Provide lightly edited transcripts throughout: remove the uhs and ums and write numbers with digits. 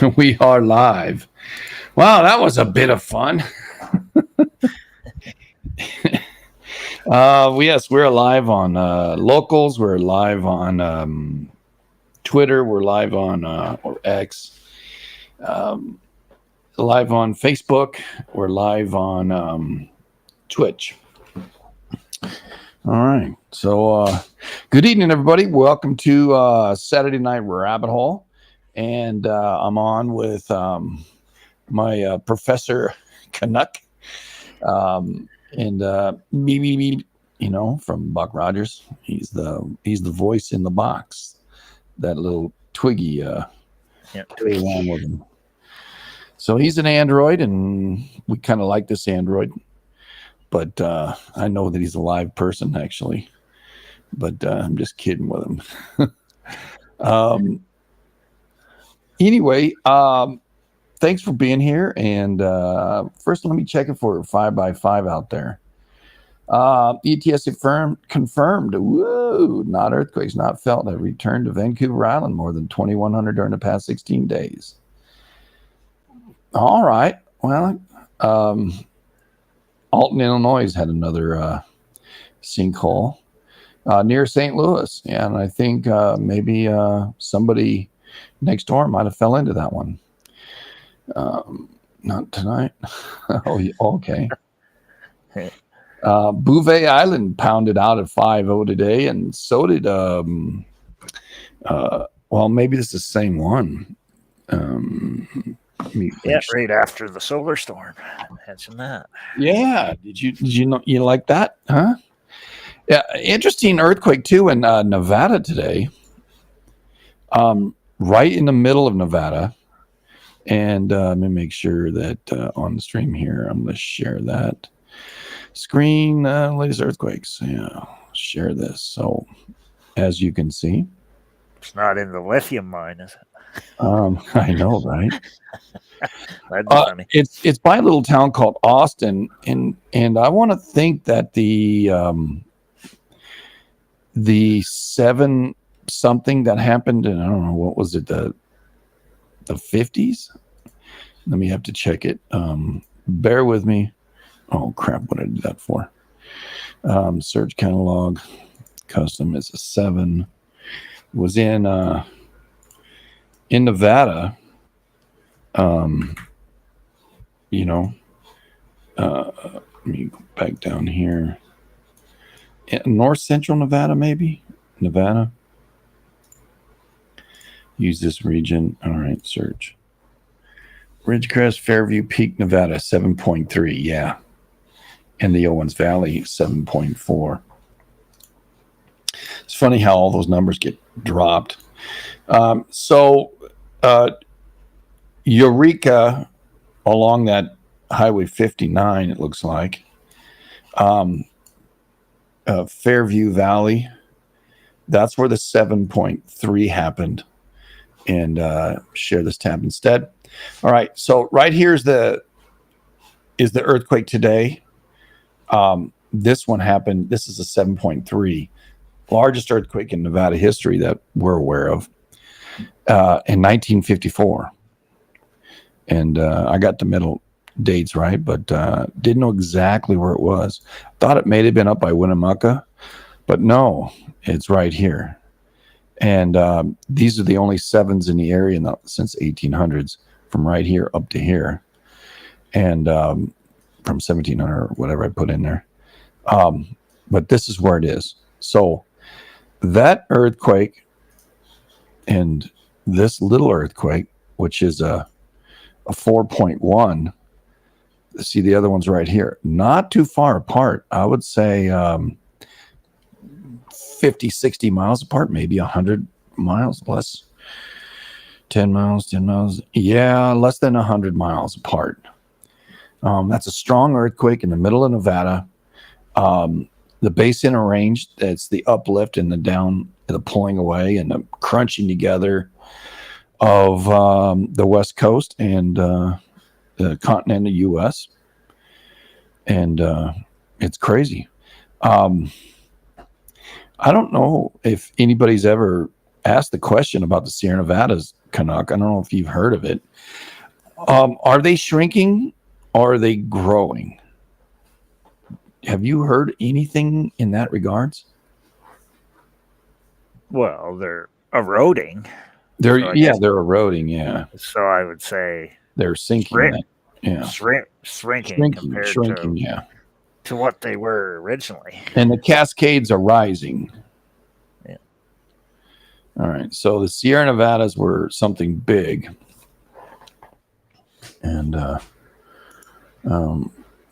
We are live. Wow, that was a bit of fun. Yes, we're live on Locals. We're live on Twitter. We're live on or X. Live on Facebook. We're live on Twitch. All right. So, good evening, everybody. Welcome to Saturday Night Rabbit Hole. And I'm on with my Professor Canuck. And me, from Buck Rogers. He's the voice in the box. That little Twiggy along with him. So he's an android, and we kind of like this android. But I know that he's a live person, actually. But I'm just kidding with him. Anyway, thanks for being here. And first, let me check it for 5x5 out there. ETS confirmed. Woo! Not earthquakes, not felt. Have returned to Vancouver Island more than 2,100 during the past 16 days. All right. Well, Alton, Illinois had another sinkhole near St. Louis. Yeah, and I think maybe somebody next door might have fell into that one. Not tonight. Oh, okay. Bouvet Island pounded out at 5-0 today, and so did well, maybe this is the same one. Right after the solar storm. Mention that. Yeah. Did you know you like that? Huh? Yeah. Interesting earthquake too in Nevada today. Right in the middle of Nevada. And let me make sure that on the stream here, I'm going to share that screen. Latest earthquakes. Yeah, share this. So, as you can see, it's not in the lithium mine, is it? I know, right? That'd be funny. It's by a little town called Austin, and I want to think that the 7 something that happened, and I don't know what was it, the 50s. Let me have to check it. Bear with me. Oh crap! What did I do that for? Search catalog, custom is a 7. It was in Nevada. Let me go back down here. North Central Nevada, maybe Nevada. Use this region. All right, search. Ridgecrest, Fairview, Peak, Nevada, 7.3. Yeah. And the Owens Valley, 7.4. It's funny how all those numbers get dropped. So Eureka, along that Highway 59, it looks like. Fairview Valley, that's where the 7.3 happened. And share this tab instead. All right, so right here is the earthquake today. This one happened. This is a 7.3, largest earthquake in Nevada history that we're aware of, in 1954. And I got the middle dates right, but didn't know exactly where it was. Thought it may have been up by Winnemucca, but no, it's right here. And these are the only 7s in the area since 1800s, from right here up to here, and from 1700 or whatever I put in there. But this is where it is. So that earthquake and this little earthquake, which is a 4.1. See, the other one's right here. Not too far apart. I would say 50, 60 miles apart, maybe 100 miles less. 10 miles. Yeah, less than 100 miles apart. That's a strong earthquake in the middle of Nevada. The base interrange, that's the uplift and the down, the pulling away and the crunching together of the West Coast and the continental U.S. And it's crazy. I don't know if anybody's ever ask the question about the Sierra Nevadas, Canuck. I don't know if you've heard of it. Are they shrinking or are they growing? Have you heard anything in that regards? Well, they're eroding. They're So I guess- they're eroding. Yeah, So I would say they're sinking. shrinking compared shrinking. to what they were originally. And the Cascades are rising. Yeah. All right. So the Sierra Nevadas were something big. And it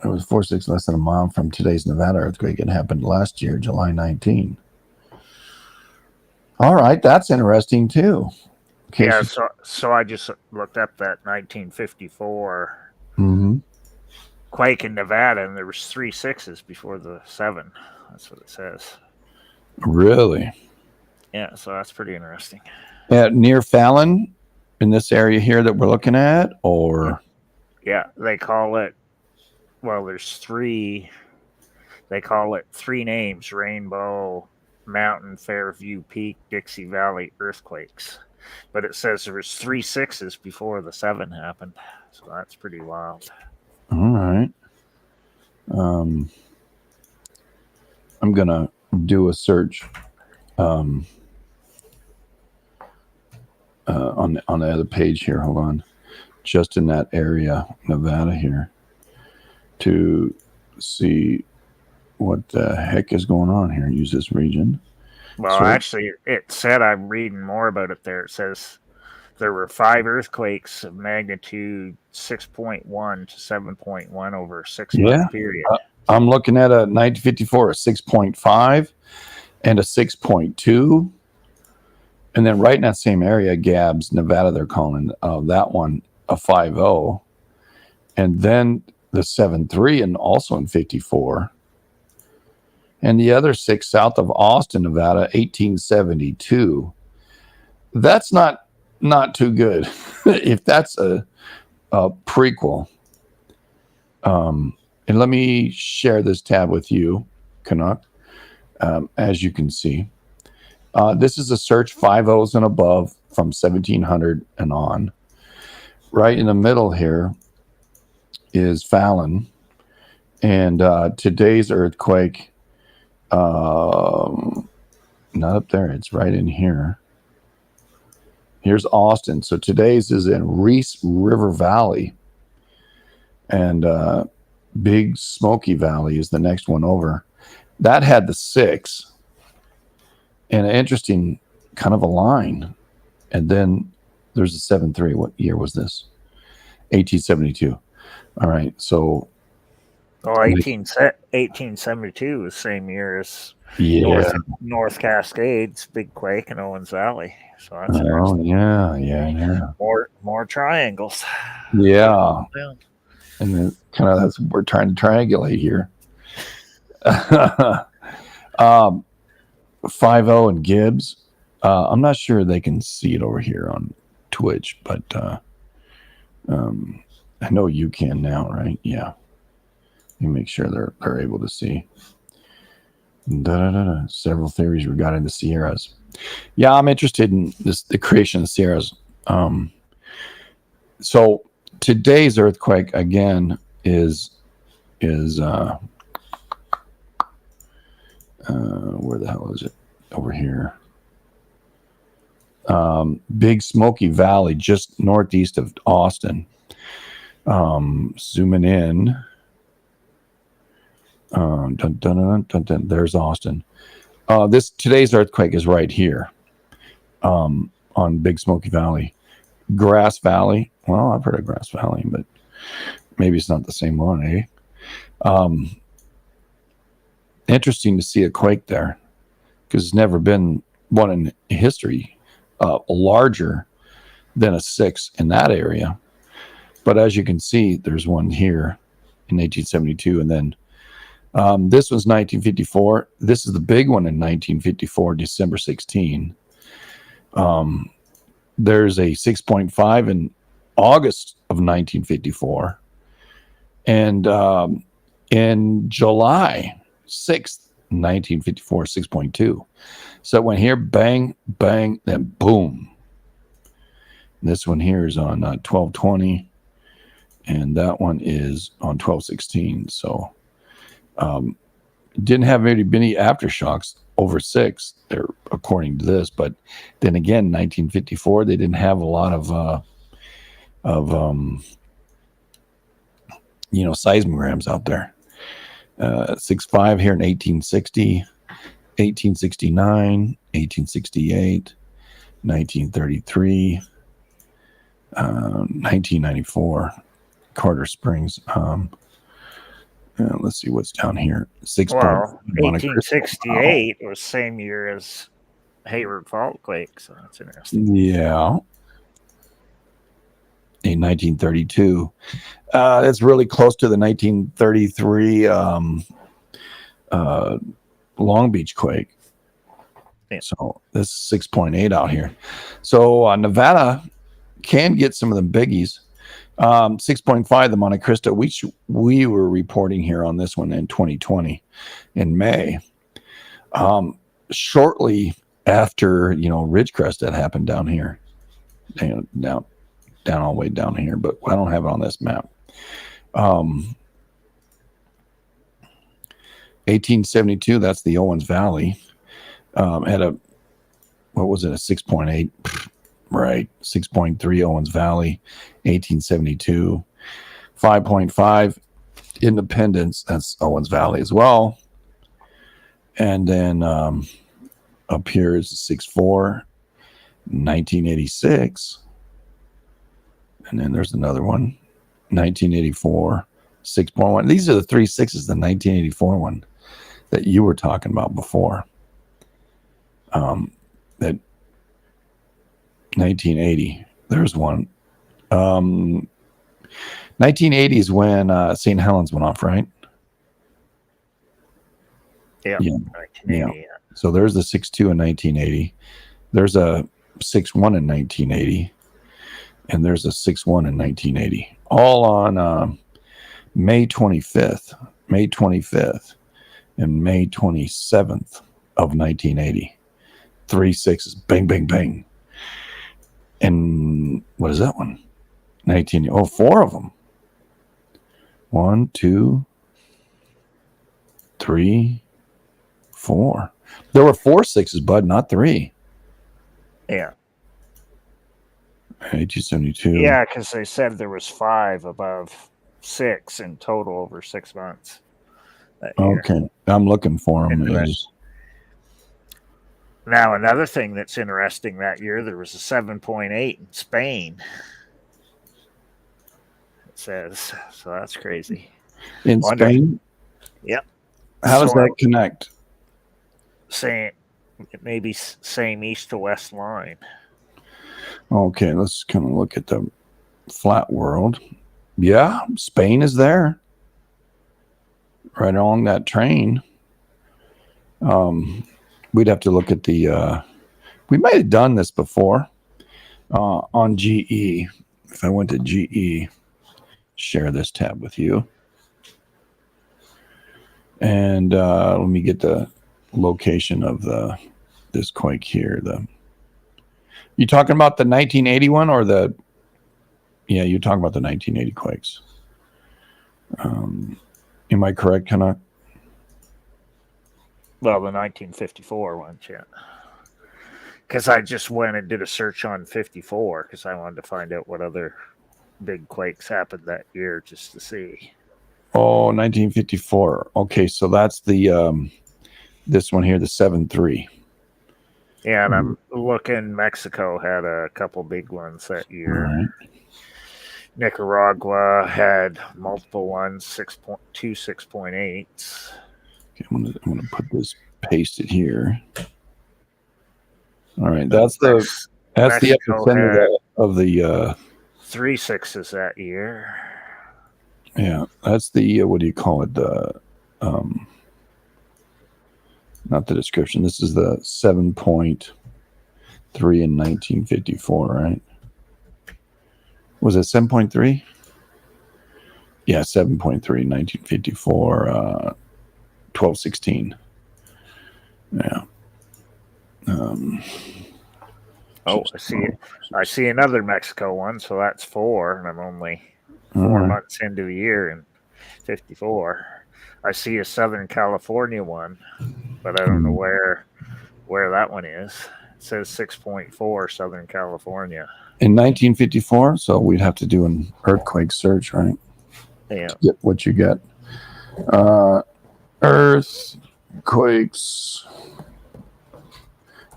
was 4.6 less than a mile from today's Nevada earthquake. It happened last year, July 19. All right. That's interesting, too. Yeah, so I just looked up that 1954 quake in Nevada, and there was 3 6s before the 7. That's what it says. Really? Yeah, so that's pretty interesting. Near Fallon, in this area here that we're looking at, or? Yeah, they call it, well, there's 3, they call it 3 names: Rainbow, Mountain, Fairview, Peak, Dixie Valley earthquakes. But it says there was 3 6s before the 7 happened. So that's pretty wild. All right. I'm going to do a search on the other page here. Hold on. Just in that area, Nevada here, to see what the heck is going on here. Use this region. Well, actually, it said, I'm reading more about it there. It says there were 5 earthquakes of magnitude 6.1 to 7.1 over a 6-month period. I'm looking at a 1954, a 6.5 and a 6.2. And then right in that same area, Gabs, Nevada, they're calling that one a 5.0. And then the 7.3 and also in 54. And the other 6 south of Austin, Nevada, 1872. That's not too good. If that's a prequel. And let me share this tab with you, Canuck. As you can see, this is a search 5.0s and above from 1700 and on. Right in the middle here is Fallon. And today's earthquake, not up there, it's right in here. Here's Austin. So today's is in Reese River Valley. And Big Smoky Valley is the next one over. That had the 6. And an interesting kind of a line. And then there's a 7.3. What year was this? 1872. All right. So. Well, 1872 was the same year as North Cascades, big quake in Owens Valley. So that's interesting. Yeah. More triangles. Yeah. And then kind of that's what we're trying to triangulate here. 5.0 and Gibbs. I'm not sure they can see it over here on Twitch, but I know you can now, right? Yeah. You make sure they're able to see. Several theories regarding the Sierras. Yeah, I'm interested in the creation of the Sierras. So today's earthquake again is where the hell is it? Over here. Big Smoky Valley, just northeast of Austin. Zooming in. There's Austin. Today's earthquake is right here on Big Smoky Valley. Grass Valley. Well, I've heard of Grass Valley, but maybe it's not the same one, eh? Interesting to see a quake there because it's never been one in history larger than a 6 in that area. But as you can see, there's one here in 1872, and then this was 1954. This is the big one in 1954, December 16. There's a 6.5 in August of 1954. And in July 6th 1954, 6.2. So it went here, bang, bang, then boom. This one here is on 1220, and that one is on 1216. So didn't have very many aftershocks over 6 there, according to this. But then again, 1954, they didn't have a lot of seismograms out there. 6.5 here in 1860, 1869, 1868, 1933, 1994, Carter Springs. Let's see what's down here. 6. Well, 1868 was same year as Hayward Fault Quake, so that's interesting. Yeah. In 1932. It's really close to the 1933 Long Beach quake. Yeah. So this is 6.8 out here. So Nevada can get some of the biggies. 6.5, the Monte Cristo, which we were reporting here on this one in 2020 in May. Shortly after, Ridgecrest that happened down here. Down all the way down here, but I don't have it on this map. 1872, that's the Owens Valley. Had a 6.8, right? 6.3 Owens Valley, 1872. 5.5 Independence, that's Owens Valley as well. And then up here is 6.4, 1986. And then there's another one, 1984, 6.1. These are the 3 6s, the 1984 one that you were talking about before. That 1980, there's one. 1980 is when St. Helens went off, right? Yeah. Yeah. So there's the 6.2 in 1980. There's a 6.1 in 1980. And there's a 6.1 in 1980, all on May 25th, and May 27th of 1980. 3 6s, bang, bang, bang. And what is that one? 4 of them. 1, 2, 3, 4. There were 4 6s, bud, not 3. Yeah. 1872. Yeah, because they said there was 5 above 6 in total over 6 months. Okay, I'm looking for them. Now, another thing that's interesting that year, there was a 7.8 in Spain. It says, so that's crazy. In Spain? Yep. How does that connect? Maybe same east to west line. Okay, let's kind of look at the flat world. Yeah, Spain is there. Right along that train. We'd have to look at the... we might have done this before on GE. If I went to GE, share this tab with you. And let me get the location of this quake here. You talking about the 1981 or the... Yeah, you're talking about the 1980 quakes. Am I correct, Canuck? Well, the 1954 ones, yeah. Because I just went and did a search on 54 because I wanted to find out what other big quakes happened that year just to see. Oh, 1954. Okay, so that's the this one here, the 7.3. Yeah, and I'm looking. Mexico had a couple big ones that year. Right. Nicaragua had multiple ones, 6.2, 6.8. Okay, I'm gonna put this pasted here. All right, that's the epicenter of the 3 6s that year. Yeah, that's the what do you call it? The not the description. This is the 7.3 in 1954, right? Was it 7.3? Yeah, 7.3 in 1954, 1216. Yeah. Oh, I see another Mexico one, so that's 4, and I'm only 4 Mhm. months into the year in 54. I see a Southern California one, but I don't know where that one is. It says 6.4 Southern California. In 1954, so we'd have to do an earthquake search, right? Yeah. To get what you get. Earthquakes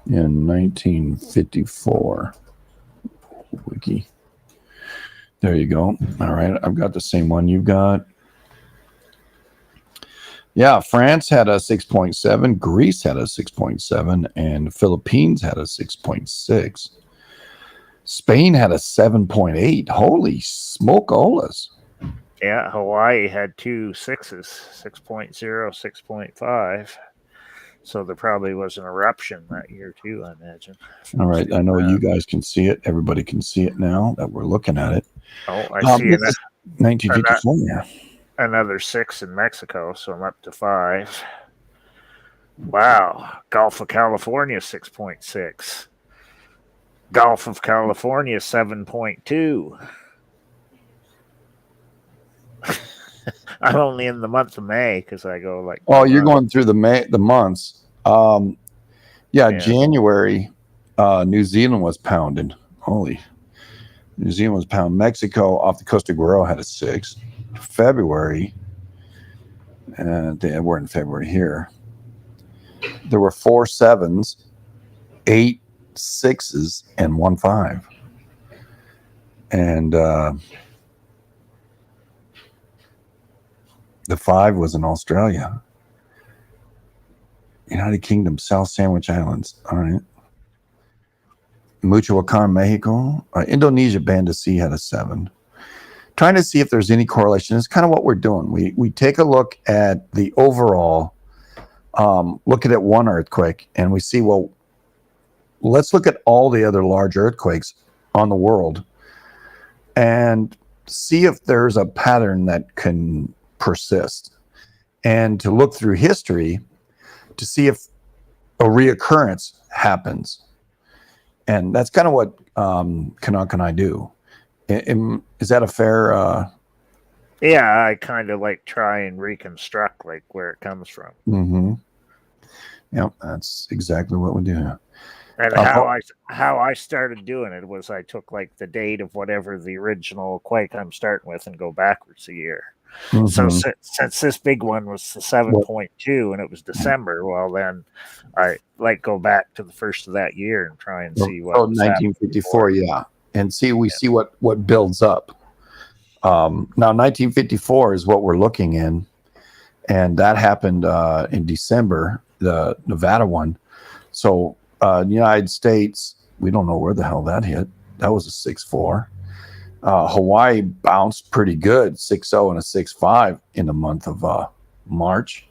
in 1954. Wiki. There you go. All right. I've got the same one you've got. Yeah, France had a 6.7, Greece had a 6.7, and Philippines had a 6.6. Spain had a 7.8. Holy smokeolas. Yeah, Hawaii had 2 6s, 6.0, 6.5. So there probably was an eruption that year too, I imagine. All right. I know you guys can see it. Everybody can see it now that we're looking at it. Oh, I see This is 1954. Yeah. another 6 in Mexico, so I'm up to 5. Wow. Gulf of California, 6.6. Gulf of California, 7.2. I'm only in the month of May because I go like. Oh, you're going through the months. Yeah, January, New Zealand was pounding. Holy. New Zealand was pounding. Mexico off the coast of Guerrero had a 6. February, and we're in February here. There were 4 7s, 8 6s, and 1 5. And the 5 was in Australia. United Kingdom, South Sandwich Islands. All right. Michoacan, Mexico. Indonesia, Banda Sea had a 7. Trying to see if there's any correlation. It's kind of what we're doing. We take a look at the overall, looking at one earthquake, and we see, well, let's look at all the other large earthquakes on the world and see if there's a pattern that can persist. And to look through history to see if a reoccurrence happens. And that's kind of what Canuck and I do. Is that a fair? Yeah, I kind of like try and reconstruct like where it comes from. Mm-hmm. Yep, that's exactly what we do. And how I started doing it was I took like the date of whatever the original quake I'm starting with and go backwards a year. Mm-hmm. So since this big one was the 7.2 and it was December, well then I like go back to the first of that year and try and see what. 1954, yeah, and see what builds up. Now 1954 is what we're looking in, and that happened in December, the Nevada one. So United States, we don't know where the hell that hit. That was a 6.4. Hawaii bounced pretty good, 6.0 and a 6.5 in the month of March.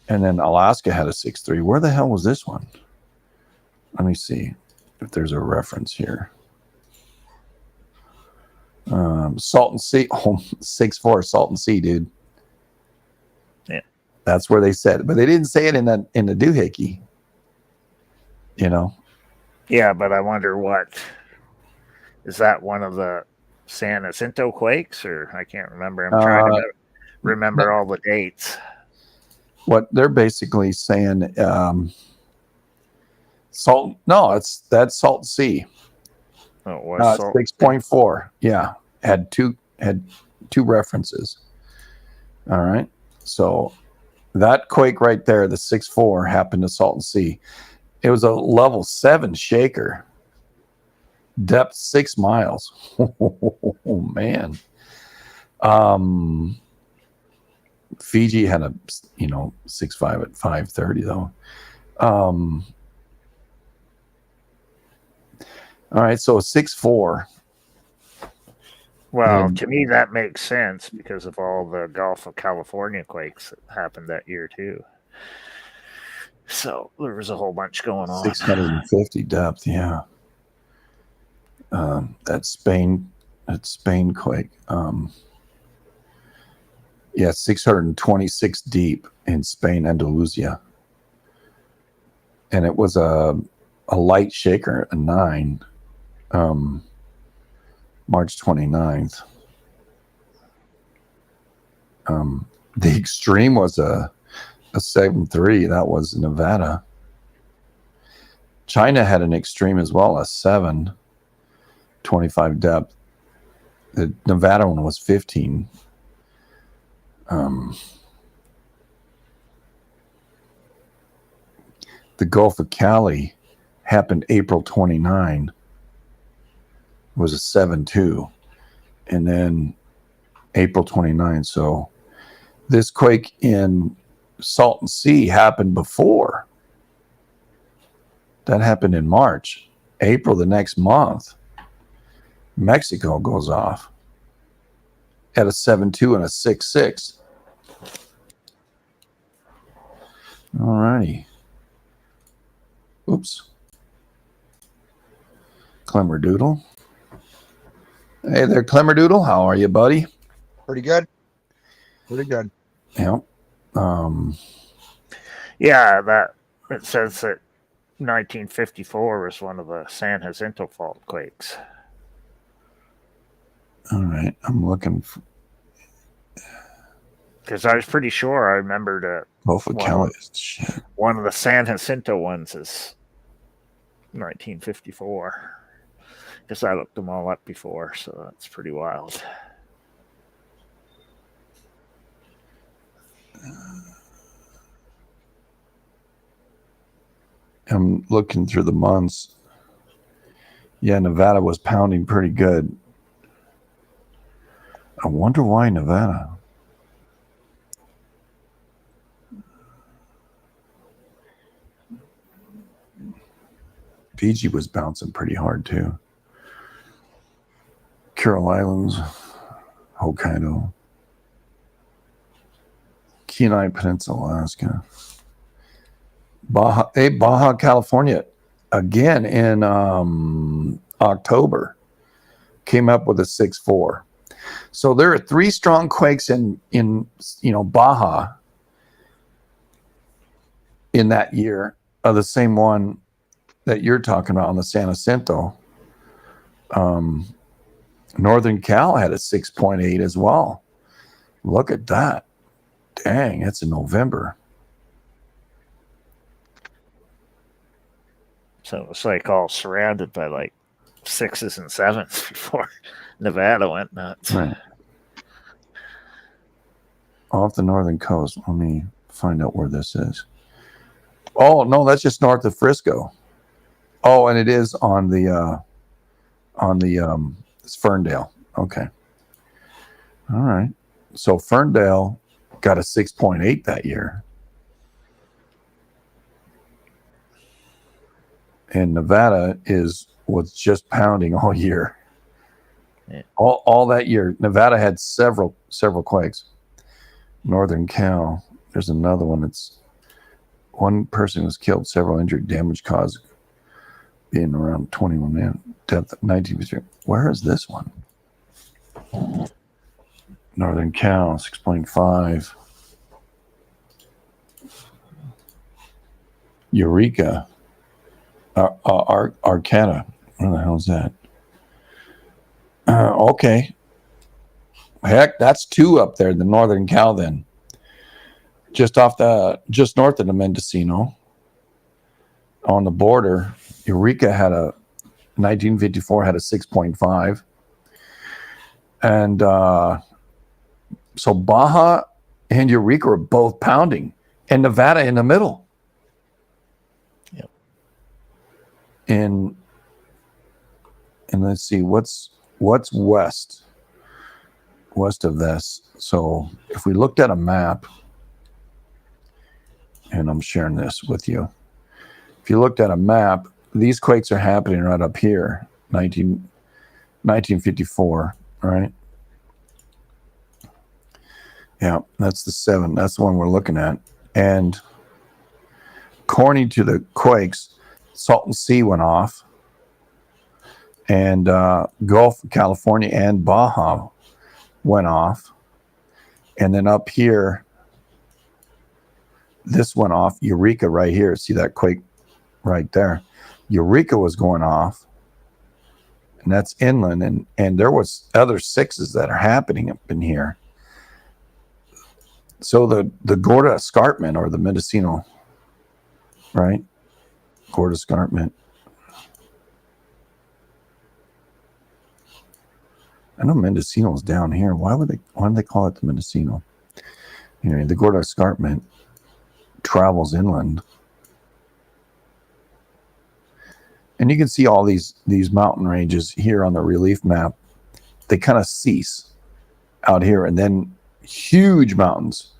And then Alaska had a 6.3. Where the hell was this one? Let me see if there's a reference here. Salton Sea, 6.4, Salton Sea, dude. Yeah, that's where they said it, but they didn't say it in the doohickey. You know. Yeah, but I wonder what is that one of the San Jacinto quakes, or I can't remember. I'm trying to remember all the dates. What they're basically saying, Salt. No, that's Salton Sea. Oh, it was 6.4. Yeah, had two references. All right, so that quake right there, the 6.4, happened to Salton Sea. It was a level 7 shaker, depth 6 miles. Oh man. Fiji had a 6.5 at 5:30 though. All right, so 6.4. Well, to me that makes sense because of all the Gulf of California quakes that happened that year too. So there was a whole bunch going on. 650 depth, yeah. That Spain quake. Yeah, 626 deep in Spain, Andalusia. and it was a light shaker, a 9, March 29th. The extreme was a 7.3. That was Nevada. China had an extreme as well, a 7, 25 depth. The Nevada one was 15. The Gulf of Cali happened April 29, was a 7.2. And then April 29. So this quake in Salton Sea happened before. That happened in March. April the next month, Mexico goes off at a 7.2 and a 6.6. All righty. Oops. Clemmerdoodle. Hey there, Clemmerdoodle. How are you, buddy? Pretty good. Pretty good. Yeah. Yeah, that it says that 1954 was one of the San Jacinto fault quakes. All right. I'm looking for Because I was pretty sure I remembered Gulf of Cali. Shit. one of the San Jacinto ones is 1954. Because I looked them all up before, so that's pretty wild. I'm looking through the months. Yeah, Nevada was pounding pretty good. I wonder why Nevada. Fiji was bouncing pretty hard too. Kuril Islands, Hokkaido, Kenai Peninsula, Alaska, Baja California, again in October, came up with a 6.4. So there are 3 strong quakes in Baja in that year, the same one that you're talking about on the San Jacinto. Northern Cal had a 6.8 as well. Look at that. Dang, that's in November. So it's like all surrounded by like 6s and 7s before Nevada went nuts. Right. Off the northern coast. Let me find out where this is. Oh, no, that's just north of Frisco. Oh, and it is on the it's Ferndale. Okay. All right. So Ferndale got a 6.8 that year. And Nevada was just pounding all year. Yeah. All that year. Nevada had several quakes. Northern Cal, there's another one. It's one person was killed, several injured, damage caused being around 21 man, death 19. Where is this one? Northern Cal, 6.5. Eureka, Arcata. Where the hell is that? Okay. Heck, that's 2 up there, the Northern Cal then. Just north of the Mendocino. On the border, Eureka had a 1954 had a 6.5. And so Baja and Eureka are both pounding, and Nevada in the middle. Yep. And let's see, what's west of this? So if we looked at a map, and I'm sharing this with you. If you looked at a map, these quakes are happening right up here, 1954, right? Yeah, that's the 7. That's the one we're looking at. And according to the quakes, Salton Sea went off, and Gulf of California and Baja went off. And then up here, this went off. Eureka right here. See that quake right there. Eureka was going off, and that's inland, and there was other sixes that are happening up in here. So the Gorda Escarpment, or the Mendocino, right? Gorda Escarpment. I know Mendocino is down here. Why do they call it the Mendocino? Anyway, the Gorda Escarpment travels inland. And you can see all these mountain ranges here on the relief map. They kind of cease out here, and then huge mountains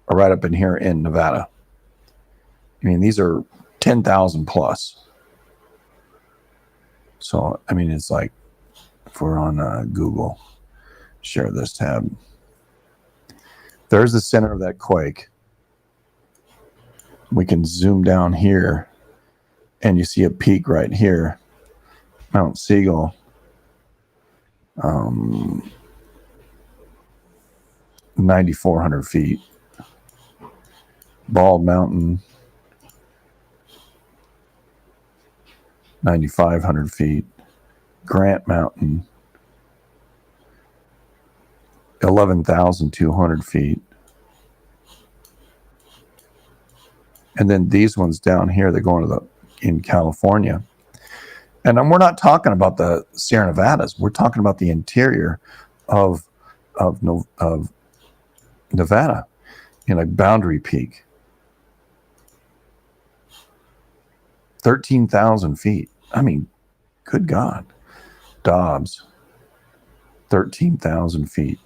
are right up in here in Nevada. I mean, these are 10,000 plus. So, I mean, it's like, if we're on Google, share this tab. There's the center of that quake. We can zoom down here, and you see a peak right here, Mount Siegel. 9,400 feet. Bald Mountain, 9,500 feet. Grant Mountain, 11,200 feet. And then these ones down here, they're going to in California. And we're not talking about the Sierra Nevadas. We're talking about the interior of Nevada, in a Boundary Peak. 13,000 feet. I mean, good God. Dobbs, 13,000 feet.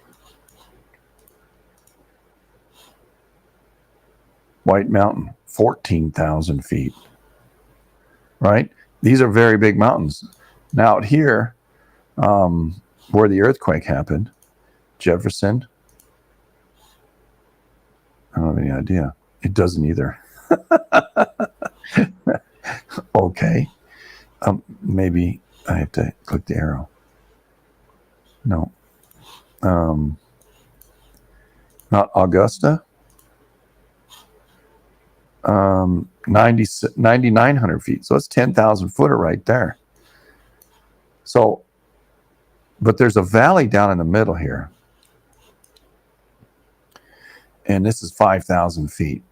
White Mountain, 14,000 feet. Right? These are very big mountains. Now out here, where the earthquake happened, Jefferson, I don't have any idea. It doesn't either. Okay. Maybe I have to click the arrow. No. Not Augusta. 9,900 feet. So it's 10,000 footer right there. So, but there's a valley down in the middle here. And this is 5,000 feet.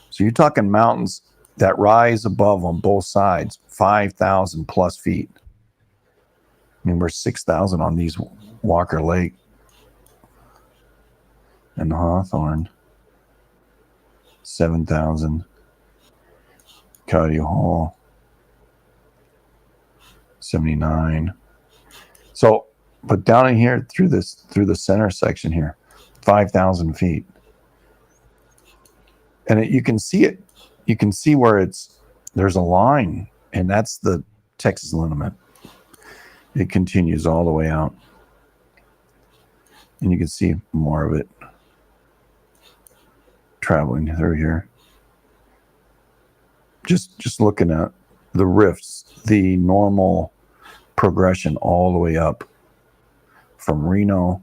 So you're talking mountains that rise above on both sides, 5,000 plus feet. I mean, we're 6,000 on these Walker Lake and Hawthorne. 7,000. Coyote Hall. 79. So, but down in here through the center section here, 5,000 feet. And you can see it. You can see where there's a line, and that's the Texas limit. It continues all the way out. And you can see more of it traveling through here. Just looking at the rifts, the normal progression all the way up from Reno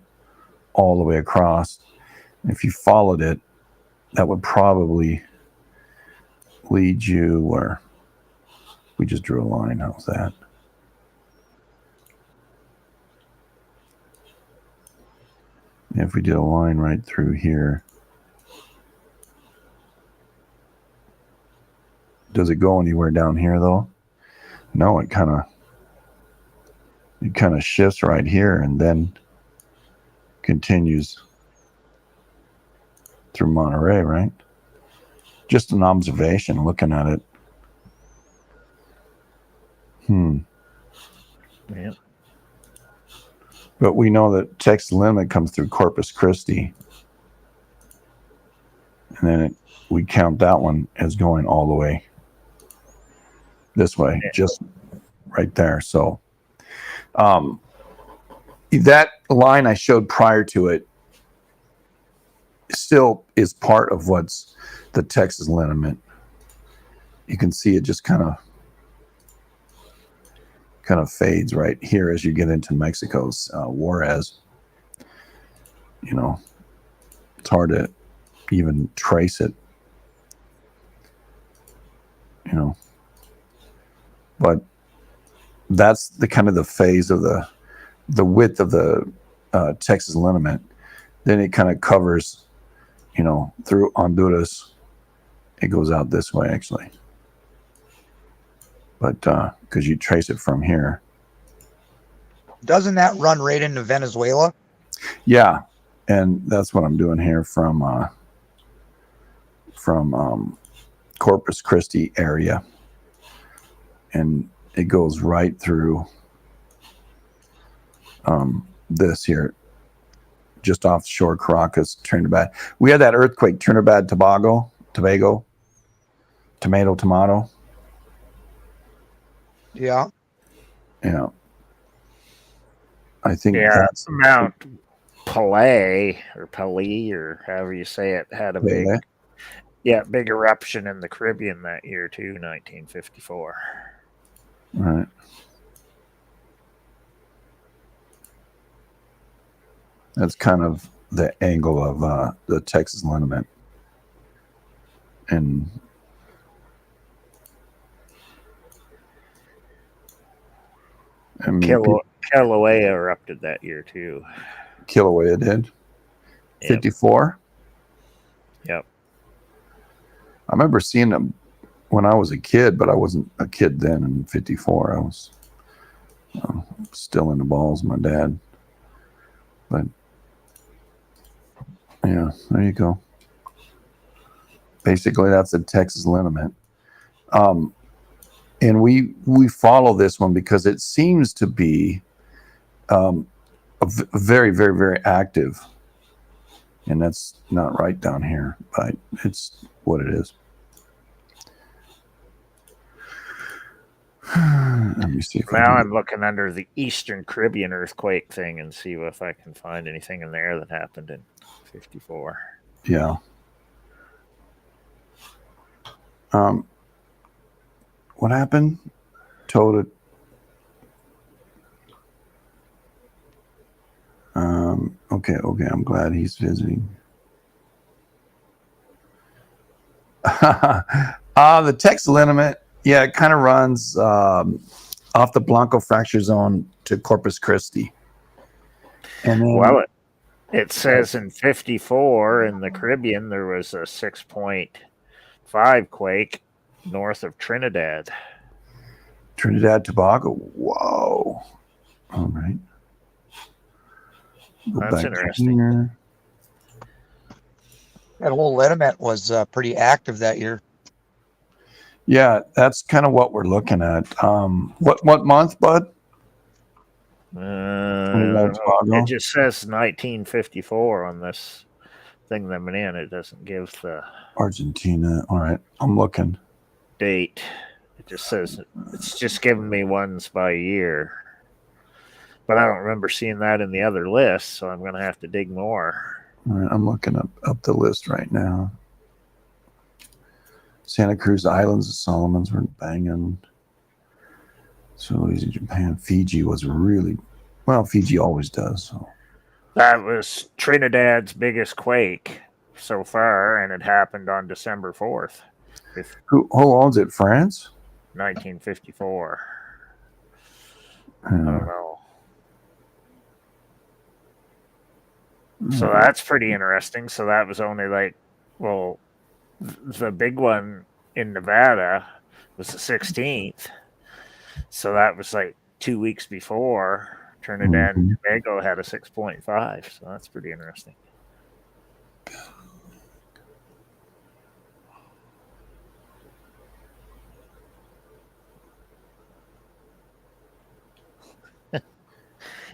all the way across. If you followed it, that would probably lead you where we just drew a line. How's that? If we did a line right through here, does it go anywhere down here though? No, it kind of shifts right here and then continues through Monterey, right? Just an observation looking at it. Yeah. But we know that Texas limit comes through Corpus Christi. And then we count that one as going all the way this way, just right there. So that line I showed prior to it still is part of what's the Texas limit. You can see it just kind of fades right here as you get into Mexico's Juarez. You know, it's hard to even trace it. you know. But that's the kind of the phase of the width of the Texas liniment. Then it kind of covers, you know, through Honduras. It goes out this way actually, but because you trace it from here. Doesn't that run right into Venezuela? Yeah, and that's what I'm doing here from Corpus Christi area, and it goes right through this here, just offshore Caracas, Trinidad. We had that earthquake, Trinidad, Tobago, tomato. Yeah. Yeah, I think Yeah, that's Mount Pelée or however you say it had a big big eruption in the Caribbean that year too, 1954. Right. That's kind of the angle of the Texas liniment. And I mean, Kilauea erupted that year too. Kilauea did. Yep. 54. Yep. I remember seeing them when I was a kid, but I wasn't a kid then in 54. I was still in the balls, my dad. But yeah, there you go. Basically, that's the Texas liniment. And we follow this one because it seems to be very, very, very active. And that's not right down here, but it's what it is. Let me see if now I'm looking under the Eastern Caribbean earthquake thing and see if I can find anything in there that happened in 54. Yeah. What happened? Total. Okay. I'm glad he's visiting. The Texas liniment, yeah, it kind of runs off the Blanco fracture zone to Corpus Christi. And then, well, it says in 54 in the Caribbean there was a 6.5 quake north of Trinidad. Tobago. Whoa. All right. Go That's back interesting. here. That whole liniment was pretty active that year. Yeah, that's kind of what we're looking at. What month, Bud? It just says 1954 on this thing that I'm in. It doesn't give the Argentina. All right, I'm looking. Date. It just says it's just giving me ones by year. But I don't remember seeing that in the other list, so I'm going to have to dig more. All right, I'm looking up the list right now. Santa Cruz Islands, the Solomons were banging. So easy, Japan. Fiji was really, well, Fiji always does. So. That was Trinidad's biggest quake so far, and it happened on December 4th. Who owns it? France? 1954. I don't know. So that's pretty interesting. So that was only the big one in Nevada was the 16th. So that was 2 weeks before Trinidad and Tobago had a 6.5. So that's pretty interesting.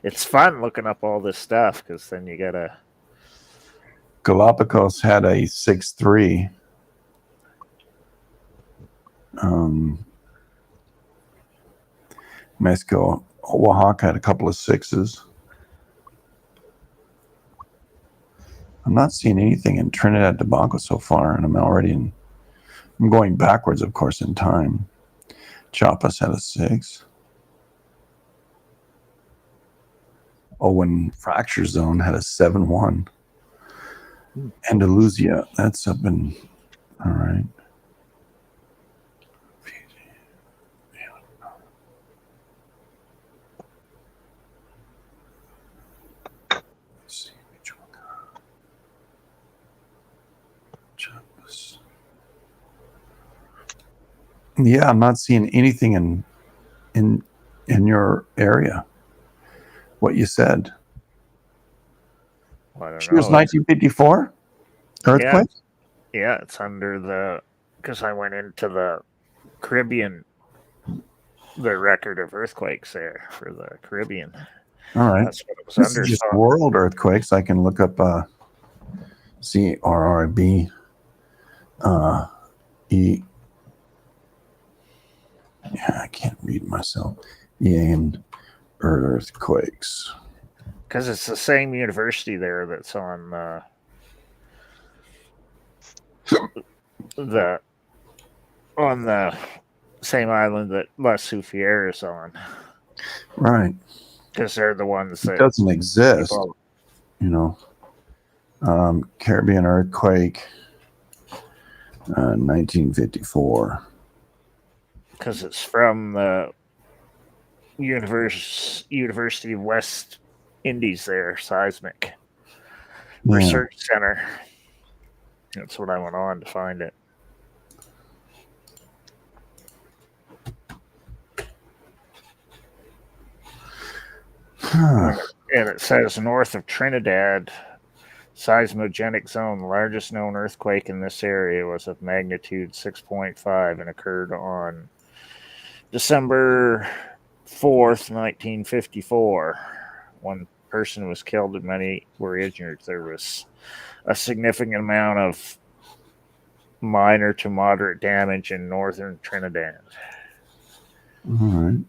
It's fun looking up all this stuff because then you gotta. Galapagos had a 6.3. Mexico, Oaxaca had a couple of 6s. I'm not seeing anything in Trinidad Tobago so far, and I'm going backwards, of course, in time. Chiapas had a 6. Owen Fracture Zone had a 7.1. Andalusia, that's up in, all right. Yeah, I'm not seeing anything in your area. What you said. I don't She was know. 1954 earthquake. Yeah, it's under the, because I went into the Caribbean, the record of earthquakes there for the Caribbean. All right. That's what it was This under. is just So world earthquakes. I can look up CRRB E. Yeah, I can't read myself. EAN earthquakes. because it's the same university there that's on the on the same island that La Soufière is on, Right. because they're the ones It that doesn't exist. people, You know. Caribbean earthquake, 1954. because it's from the University of West Indies there, seismic Yeah. research center. That's what I went on to find it. Huh. And it says north of Trinidad, seismogenic zone, largest known earthquake in this area was of magnitude 6.5 and occurred on December 4th, 1954. One person was killed and many were injured. There was a significant amount of minor to moderate damage in northern Trinidad. All right.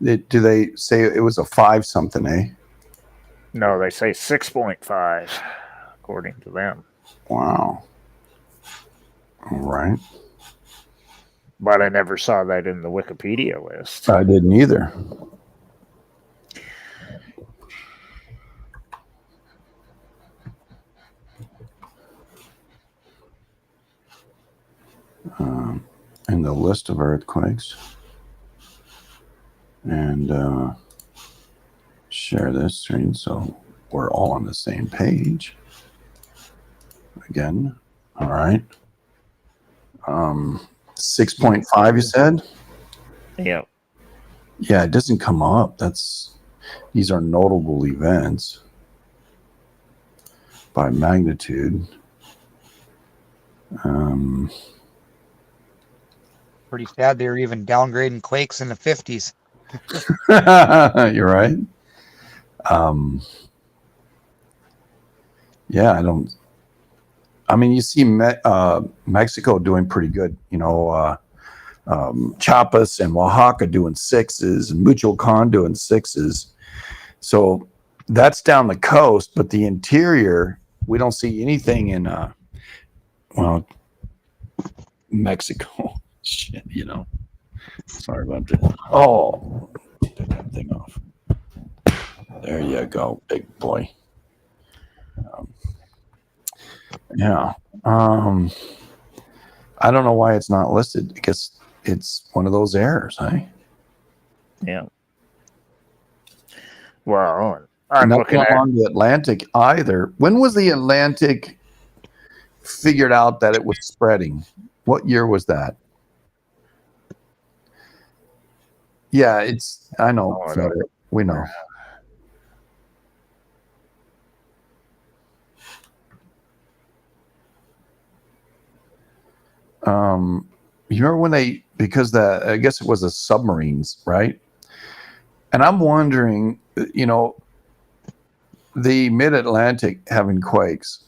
Do they say it was a 5 something, eh? No, they say 6.5, according to them. Wow. All right. But I never saw that in the Wikipedia list. I didn't either. In the list of earthquakes. And share this screen so we're all on the same page. Again. All right. 6.5, you said? Yeah. Yeah, it doesn't come up. These are notable events by magnitude. Pretty sad they were even downgrading quakes in the 50s. You're right. Yeah, I mean, you see Mexico doing pretty good. You know, Chiapas and Oaxaca doing 6s and Michoacan doing 6s. So that's down the coast, but the interior, we don't see anything in, Mexico. Shit, you know. Sorry about that. Oh, take that thing off. There you go, big boy. Yeah. I don't know why it's not listed. I guess it's one of those errors, eh? Yeah. Well, I'm Not looking at on the Atlantic either. When was the Atlantic figured out that it was spreading? What year was that? Yeah, I know. We know. You remember when because I guess it was the submarines, right? And I'm wondering, you know, the mid-Atlantic having quakes.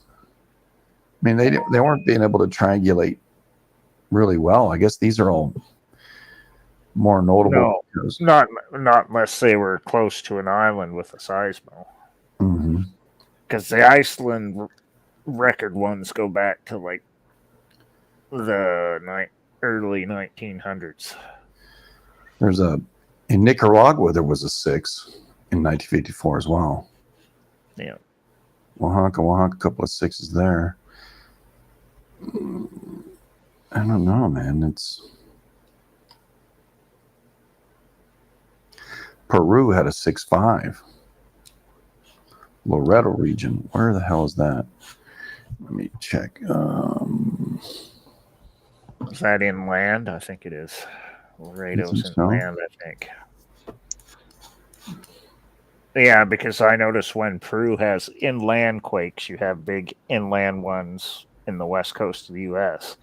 I mean, they weren't being able to triangulate really well. I guess these are all more notable. No, not unless they were close to an island with a seismo. Because the Iceland record ones go back to like the early 1900s. In Nicaragua there was a 6 in 1954 as well. Yeah. Oaxaca, a couple of 6s there. I don't know, man. Peru had a 6.5. Loreto region. Where the hell is that? Let me check. Is that inland? I think it is. Laredo's so. inland, I think. Yeah, because I notice when Peru has inland quakes, you have big inland ones in the west coast of the U.S.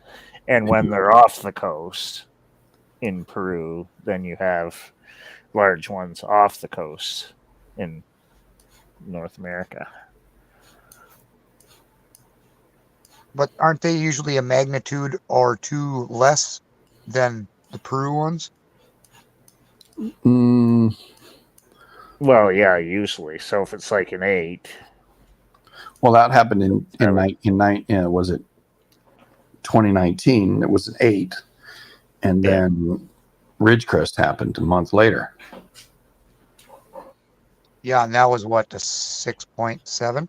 And when they're off the coast in Peru, then you have large ones off the coast in North America. But aren't they usually a magnitude or two less than the Peru ones? Mm, Well, yeah, usually. So if it's like an 8. well, that happened was it 2019? It was an 8, and then Ridgecrest happened a month later. Yeah, and that was what, the 6.7?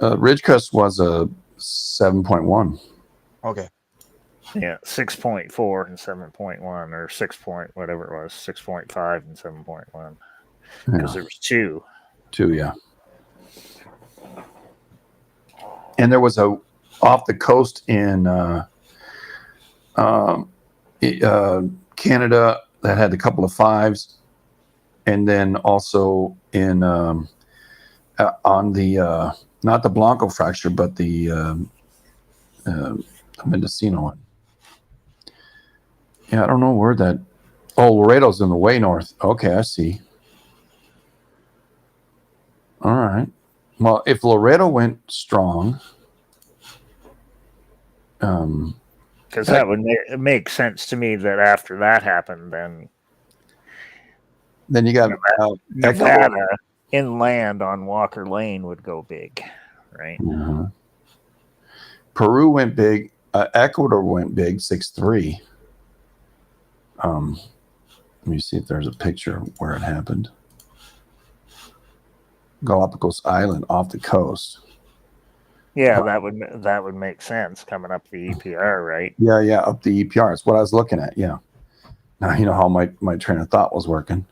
Ridgecrest was a 7.1. Okay. Yeah, 6.4 and 7.1, or 6 point, whatever it was, 6.5 and 7.1. Because there was 2. 2, yeah. And there was a off the coast in Canada that had a couple of 5s, and then also in on the not the Blanco fracture, but the Mendocino one. Yeah, I don't know where that. Oh, Laredo's in the way north. Okay, I see. All right. Well, if Laredo went strong, because that would make sense to me that after that happened, then you got Nevada inland on Walker Lane would go big, right? Uh-huh. Peru went big. Ecuador went big, 6.3. Let me see if there's a picture where it happened. Galapagos Island off the coast. Yeah, that would make sense coming up the EPR, right? Yeah, up the EPR. It's what I was looking at. Yeah. Now you know how my train of thought was working.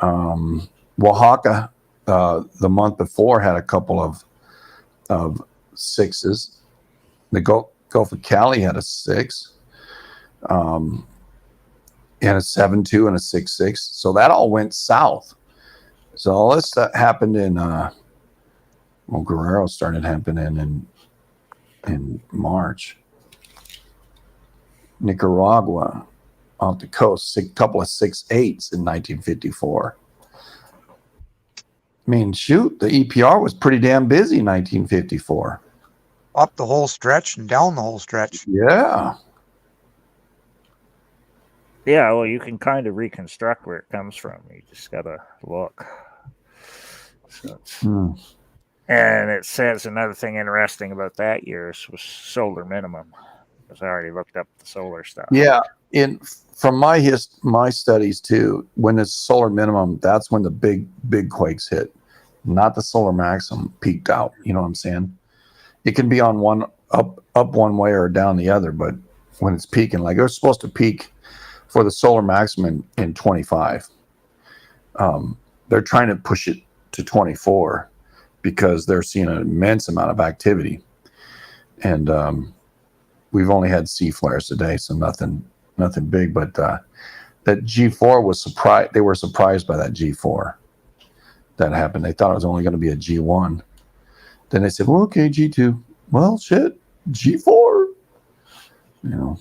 Oaxaca, the month before, had a couple of 6s. The Gulf of Cali had a 6. And a 7.2 and a 6.6. So that all went south. So all this happened in Guerrero started happening in March. Nicaragua off the coast, a couple of 6.8s in 1954. I mean, shoot, the EPR was pretty damn busy in 1954. Up the whole stretch and down the whole stretch. Yeah. Yeah, well, you can kind of reconstruct where it comes from. You just got to look. So And it says another thing interesting about that year was solar minimum, because I already looked up the solar stuff. Yeah, from my studies too, when it's solar minimum, that's when the big quakes hit, not the solar maximum peaked out. You know what I'm saying? It can be on one up one way or down the other, but when it's peaking, like it was supposed to peak for the solar maximum in 25. They're trying to push it to 24 because they're seeing an immense amount of activity, and we've only had C flares today, so nothing big. But that G4 was surprised. They were surprised by that G4 that happened. They thought it was only going to be a G1. Then they said, "Well, okay, G2. Well, shit, G4." You know.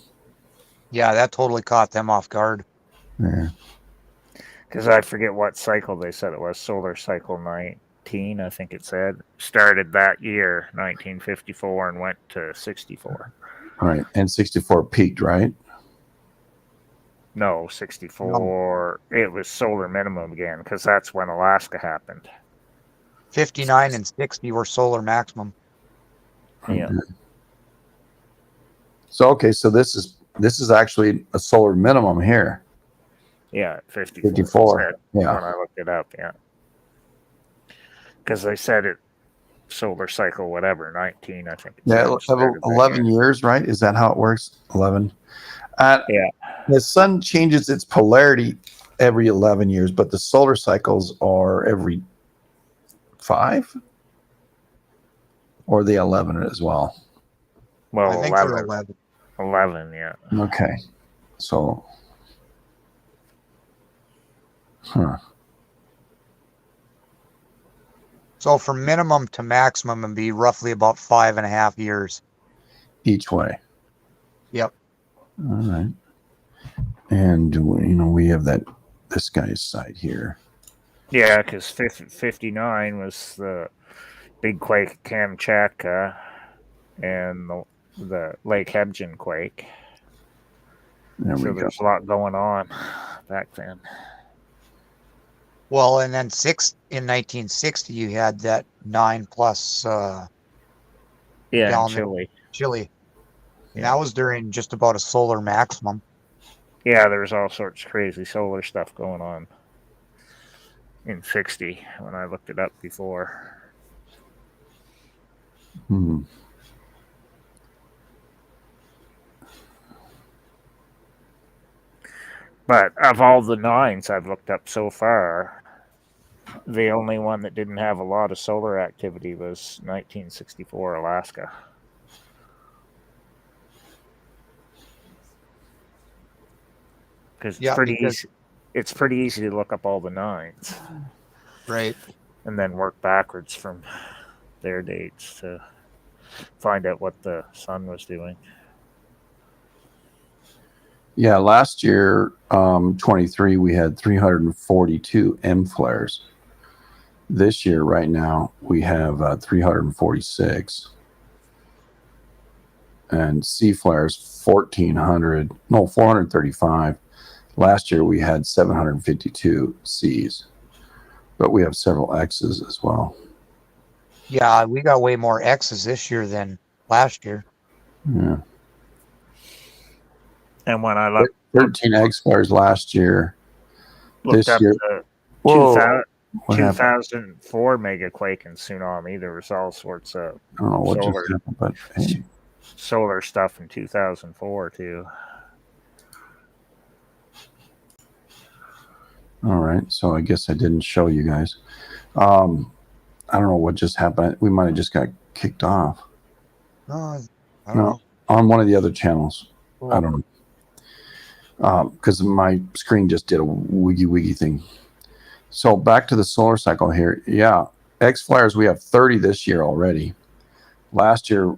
Yeah, that totally caught them off guard. Yeah. Because I forget what cycle they said it was. Solar cycle 19, I think it said. Started that year, 1954, and went to 64. All right, and 64 peaked, right? No, 64. It was solar minimum again, because that's when Alaska happened. 59 and 60 were solar maximum. Yeah. So okay, so this is actually a solar minimum here. Yeah, 54. 54. Yeah. When I looked it up, yeah. Because they said it solar cycle whatever 19, I think. Yeah, 11 years, right? Is that how it works? 11. Yeah. The sun changes its polarity every 11 years, but the solar cycles are every 5, or the 11 as well. Well, I think 11. they're 11. 11, yeah. Okay. So, So from minimum to maximum would be roughly about 5.5 years. each way. Yep. All right. And, we have this guy's side here. Yeah, because 59 was the big quake at Kamchatka and the Lake Hebgen quake. There we So go. there's a lot going on back then. Well, and then in 1960, you had that 9+ Yeah, in down there in Chile. Chile. And Yeah. that was during just about a solar maximum. Yeah, there was all sorts of crazy solar stuff going on in 60 when I looked it up before. Hmm. But of all the 9s I've looked up so far, the only one that didn't have a lot of solar activity was 1964 Alaska. Because Yeah, it's pretty easy to look up all the 9s right. and then work backwards from their dates to find out what the sun was doing. Yeah, last year, 23, we had 342 M flares. This year, right now, we have 346. And C flares, 435. Last year, we had 752 Cs. But we have several X's as well. Yeah, we got way more X's this year than last year. Yeah. And when I 13 X flares last year. looked This up year, the whoa, 2004 mega quake and tsunami, there was all sorts of I don't know what just happened, but hey. Solar stuff in 2004 too. All right, so I guess I didn't show you guys. I don't know what just happened. We might have just got kicked off. I don't know. On one of the other channels. Cool. I don't know. Because my screen just did a wiggy thing. So back to the solar cycle here. Yeah, X flares, we have 30 this year already. Last year,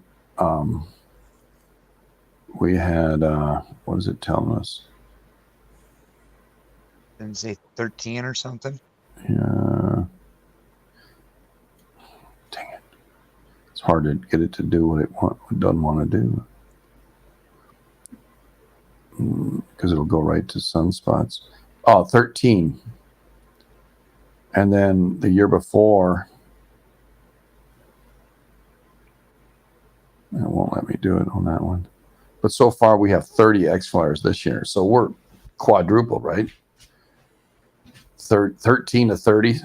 we had, what is it telling us? Didn't say 13 or something. Yeah. Dang it. It's hard to get it to do what it doesn't want to do. Because it'll go right to sunspots. Oh, 13. And then the year before, it won't let me do it on that one. But so far, we have 30 X flares this year. So we're quadruple, right? 13 to 30.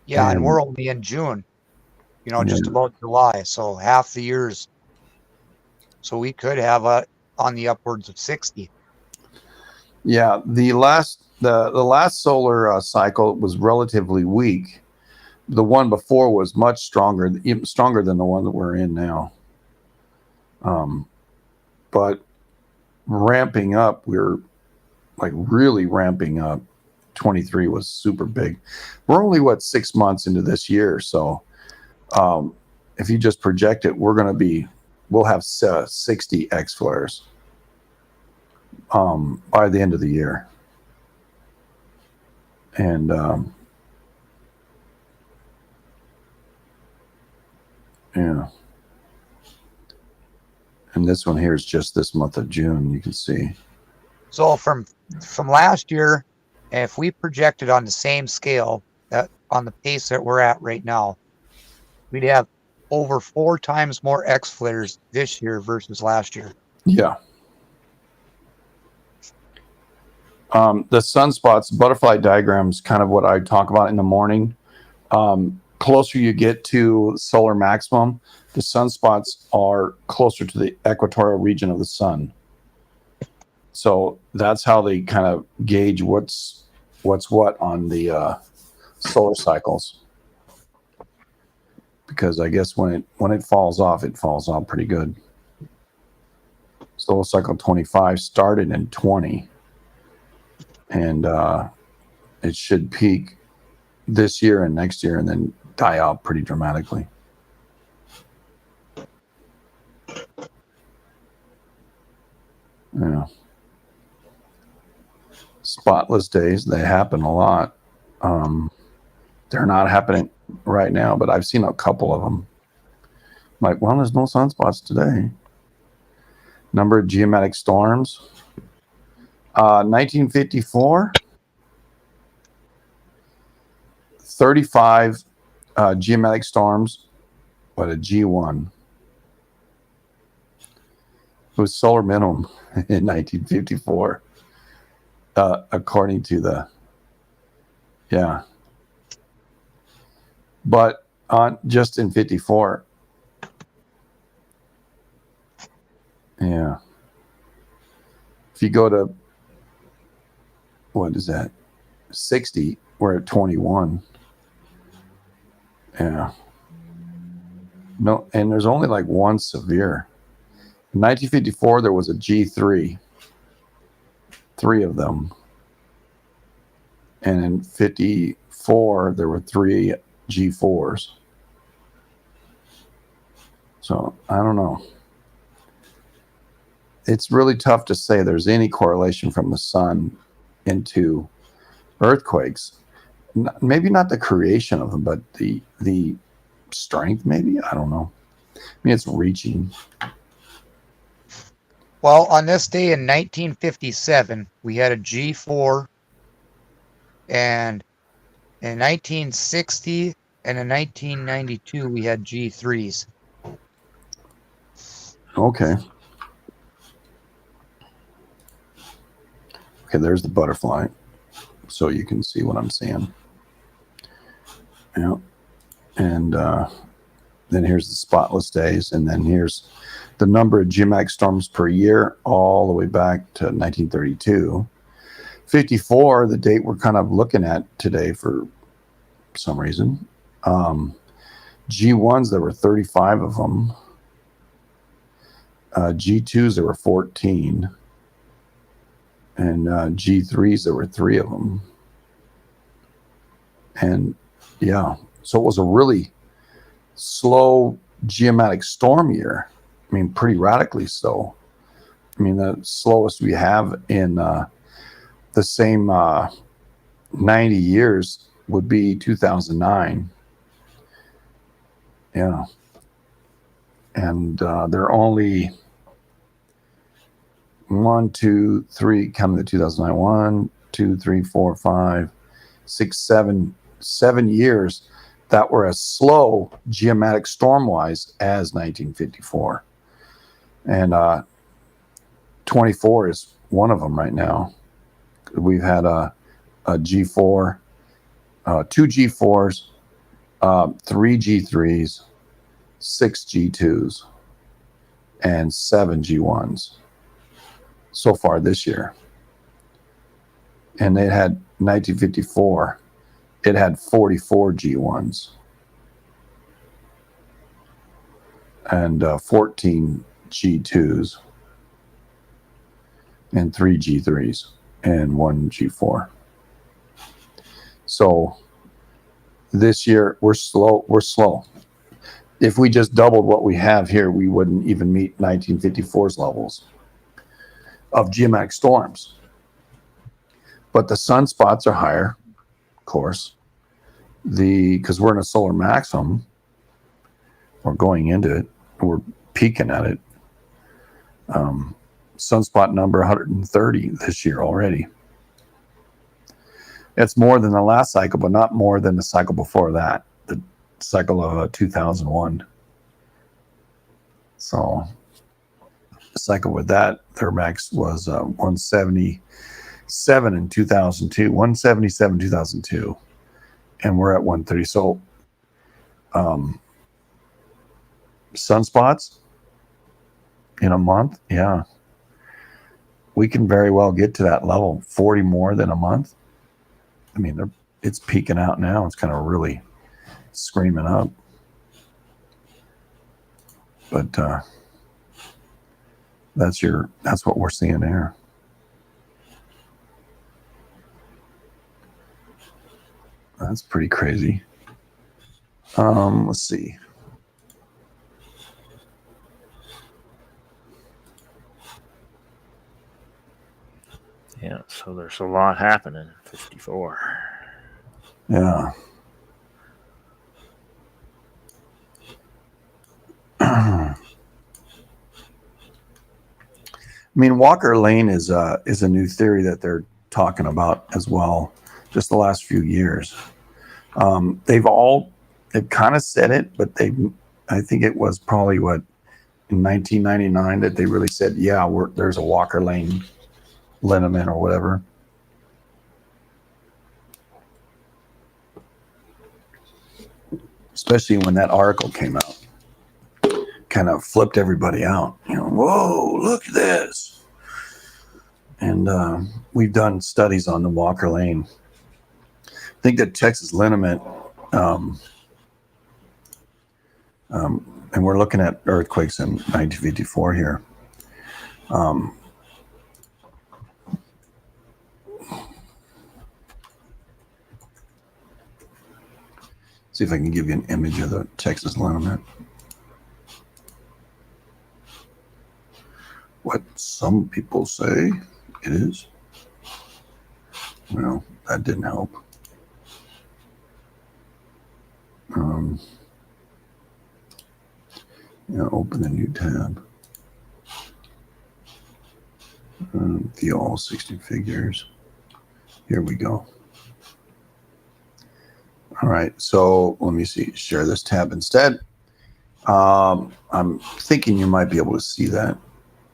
Yeah, and we're only in June, just about July. So half the years. So we could have on the upwards of 60. Yeah, the last solar cycle was relatively weak. The one before was much stronger, even stronger than the one that we're in now. But ramping up, we're like really ramping up. 23 was super big. We're only 6 months into this year, so if you just project it, we'll have 60 X flares by the end of the year. And yeah. And this one here is just this month of June, you can see. So from last year, if we projected on the same scale, that on the pace that we're at right now, we'd have over 4 times more X flares this year versus last year. Yeah. The sunspots, butterfly diagrams, kind of what I talk about in the morning. Closer you get to solar maximum, the sunspots are closer to the equatorial region of the sun. So that's how they kind of gauge what's what on the solar cycles. Because I guess when it falls off pretty good. Solar cycle 25 started in 20, and it should peak this year and next year and then die out pretty dramatically. Yeah. Spotless days, they happen a lot. They're not happening right now, but I've seen a couple of them. Like, well, there's no sunspots today. Number of geometric storms. 1954, 35 geometric storms, but a G1. It was solar minimum in 1954, according to the, yeah. But just in 54. Yeah. If you go to, what is that? 60, we're at 21. Yeah. No, and there's only like one severe. In 1954, there was a G3. 3 of them. And in 54, there were 3 G4s. So, I don't know. It's really tough to say there's any correlation from the sun into earthquakes. Maybe not the creation of them, but the strength, maybe? I don't know. I mean, it's reaching. Well, on this day in 1957, we had a G4, and in 1960 and in 1992, we had G3s. Okay. Okay, there's the butterfly. So you can see what I'm seeing. Yeah. And then here's the spotless days. And then here's the number of geometric storms per year all the way back to 1932. 54, the date we're kind of looking at today for some reason. G1s, there were 35 of them. G2s, there were 14. And G3s, there were 3 of them. And yeah, so it was a really slow geometric storm year. I mean, pretty radically so. I mean, the slowest we have in the same 90 years would be 2009. Yeah. And they're only 1, 2, 3, coming to 2009, 1, 2, 3, 4, 5, 6, 7 years that were as slow geometric storm-wise as 1954. And 24 is one of them right now. We've had a G4, 2 G4s, 3 G3s, 6 G2s, and 7 G1s so far this year. And it had 1954, it had 44 G1s and 14 G2s and 3 G3s and 1 G4. So this year we're slow. If we just doubled what we have here, we wouldn't even meet 1954's levels of geometric storms. But the sunspots are higher, of course. Because we're in a solar maximum, we're going into it, we're peaking at it. Sunspot number 130 this year already. It's more than the last cycle, but not more than the cycle before that, the cycle of 2001. So the cycle with that, their max was 177 in 2002, 177 2002, and we're at 130. So sunspots in a month, yeah, we can very well get to that level. 40 more than a month. I mean, it's peaking out now. It's kind of really screaming up. But That's what we're seeing there. That's pretty crazy. Let's see. Yeah, so there's a lot happening in 54. Yeah. I mean, Walker Lane is a new theory that they're talking about as well. Just the last few years, they've kind of said it, but I think it was probably in 1999 that they really said, yeah, there's a Walker Lane lineament or whatever. Especially when that article came out, kind of flipped everybody out. Whoa, look at this. And we've done studies on the Walker Lane. I think that Texas lineament, and we're looking at earthquakes in 1954 here. See if I can give you an image of the Texas lineament. What some people say it is. Well, that didn't help. Open a new tab. View all 60 figures. Here we go. All right, so let me see. Share this tab instead. I'm thinking you might be able to see that.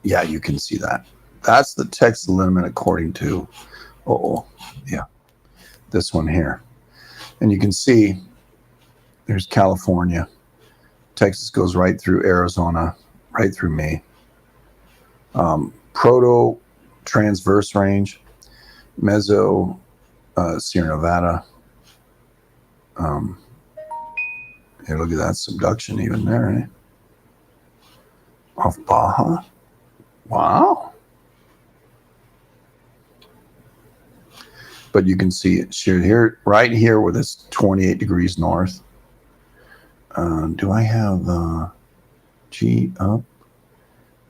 Yeah, you can see that. That's the Texas lineament according to, yeah, this one here. And you can see there's California. Texas goes right through Arizona, right through me. Proto-transverse range, Meso, Sierra Nevada. Here, look at that subduction even there, eh? Off Baja. Wow. But you can see it shared here, right here where this 28 degrees north. Do I have G up?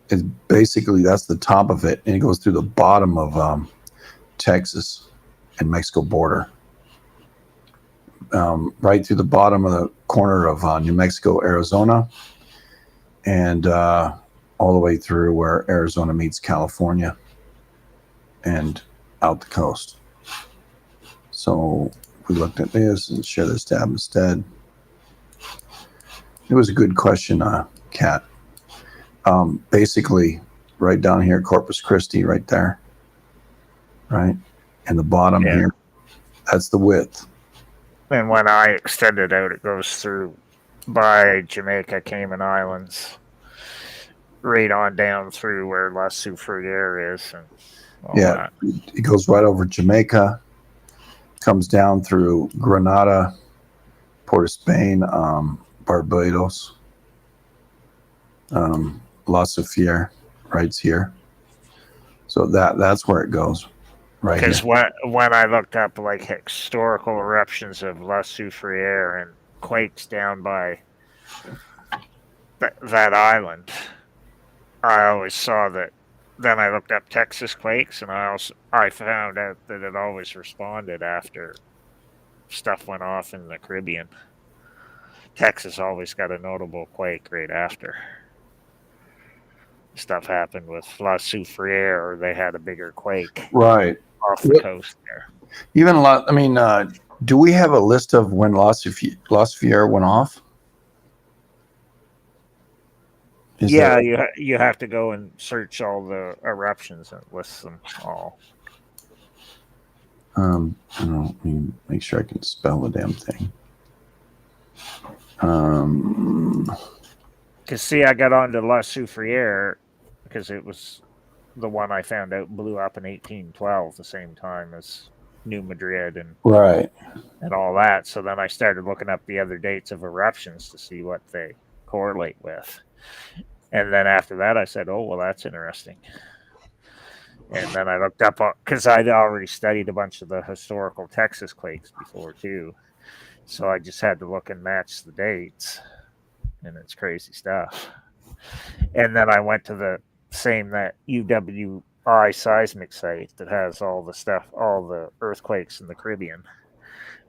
It's basically, that's the top of it, and it goes through the bottom of Texas and Mexico border. Right through the bottom of the corner of New Mexico, Arizona, and all the way through where Arizona meets California and out the coast. So we looked at this and share this tab instead. It was a good question, Kat. Basically, right down here, Corpus Christi, right there, right? And the bottom here, that's the width. And when I extend it out, it goes through by Jamaica, Cayman Islands, right on down through where La Soufriere is. And all that. It goes right over Jamaica, comes down through Grenada, Port of Spain, Barbados, La Soufriere, right here. So that's where it goes. Right. Because when I looked up like historical eruptions of La Soufriere and quakes down by that island, I always saw that. Then I looked up Texas quakes, and I found out that it always responded after stuff went off in the Caribbean. Texas always got a notable quake right after stuff happened with La Soufriere, or they had a bigger quake right off the coast there. Even do we have a list of when La Soufriere went off? You have to go and search all the eruptions and list them all. Let me make sure I can spell the damn thing. Because see, I got onto La Soufriere because it was the one I found out blew up in 1812, the same time as New Madrid and all that. So then I started looking up the other dates of eruptions to see what they correlate with. And then after that, I said, oh, well, that's interesting. And then I looked up, because I'd already studied a bunch of the historical Texas quakes before, too. So I just had to look and match the dates. And it's crazy stuff. And then I went to the that UWI seismic site that has all the stuff, all the earthquakes in the Caribbean.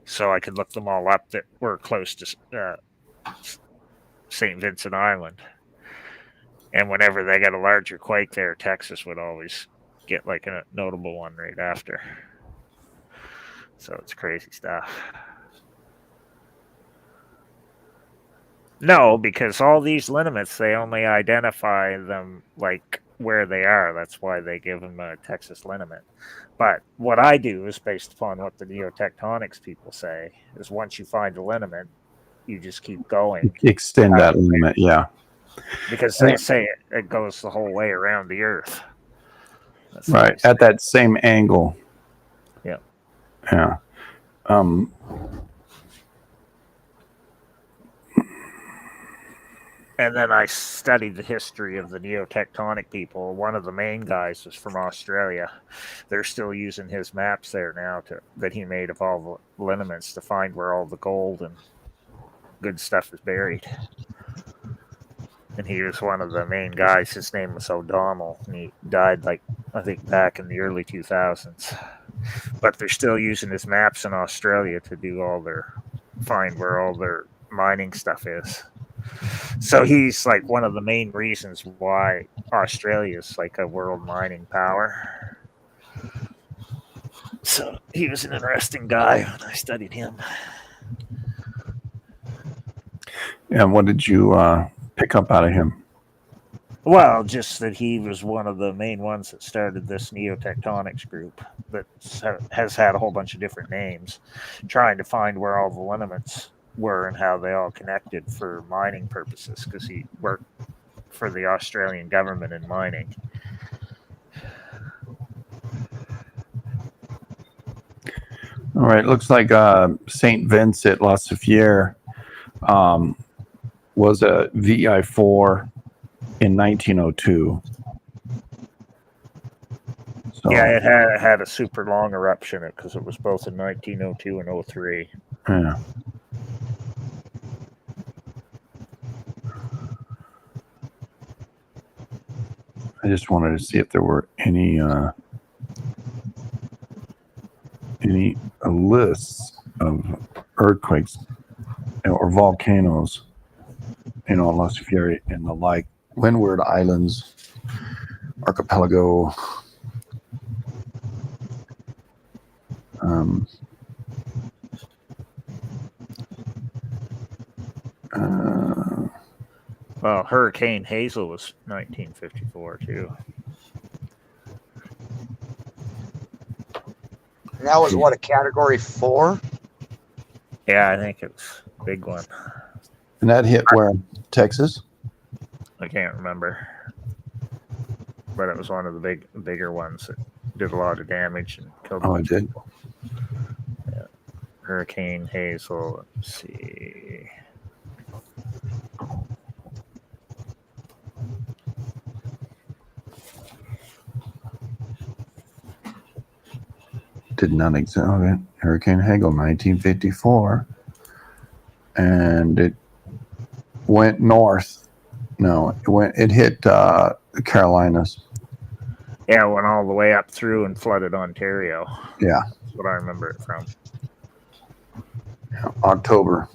So I could look them all up that were close to St. Vincent Island. And whenever they got a larger quake there, Texas would always get like a notable one right after. So it's crazy stuff. No, because all these lineaments, they only identify them like where they are. That's why they give them a Texas lineament. But what I do is based upon what the neotectonics people say, is once you find a lineament, you just keep going. Extend that limit, yeah. Because they say it goes the whole way around the Earth. That's right, at that same angle. Yeah. Yeah. And then I studied the history of the neotectonic people. One of the main guys was from Australia. They're still using his maps there now that he made of all the lineaments to find where all the gold and good stuff is buried. And he was one of the main guys. His name was O'Donnell, and he died, like, I think, back in the early 2000s. But they're still using his maps in Australia to find where all their mining stuff is. So he's like one of the main reasons why Australia is like a world mining power. So he was an interesting guy when I studied him. And what did you pick up out of him? Well, just that he was one of the main ones that started this neotectonics group that has had a whole bunch of different names, trying to find where all the lineaments were and how they all connected for mining purposes, because he worked for the Australian government in mining. All right, looks like St. Vincent La Soufriere was a VI4 in 1902. So, yeah, it had a super long eruption because it was both in 1902 and 03. Yeah. I just wanted to see if there were any lists of earthquakes or volcanoes, La Soufriere and the like, Windward Islands, Archipelago. Well, Hurricane Hazel was 1954 too. And that was what, a category 4? Yeah, I think it's a big one. And that hit where? Texas? I can't remember. But it was one of the bigger ones that did a lot of damage and killed a bunch of people. Yeah. Hurricane Hazel, let's see. Did not exist. Okay. Hurricane Hagel, 1954. And it went north. No, it hit the Carolinas. Yeah, it went all the way up through and flooded Ontario. Yeah. That's what I remember it from. Yeah, October.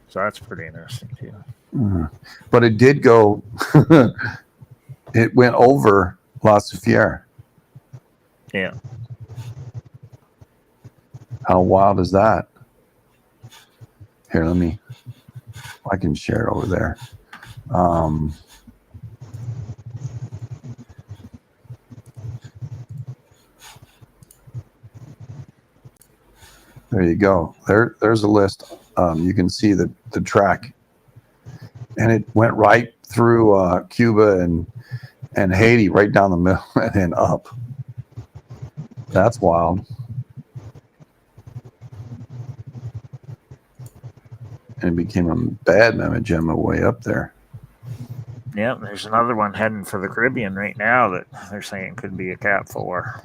So that's pretty interesting too. But it did go, it went over La Soufriere. Yeah. How wild is that? Here, I can share it over there. There you go. There's a list. You can see the track. And it went right through Cuba and Haiti, right down the middle and then up. That's wild. And it became a bad mammoth gemma way up there. Yep, there's another one heading for the Caribbean right now that they're saying could be a Cat 4.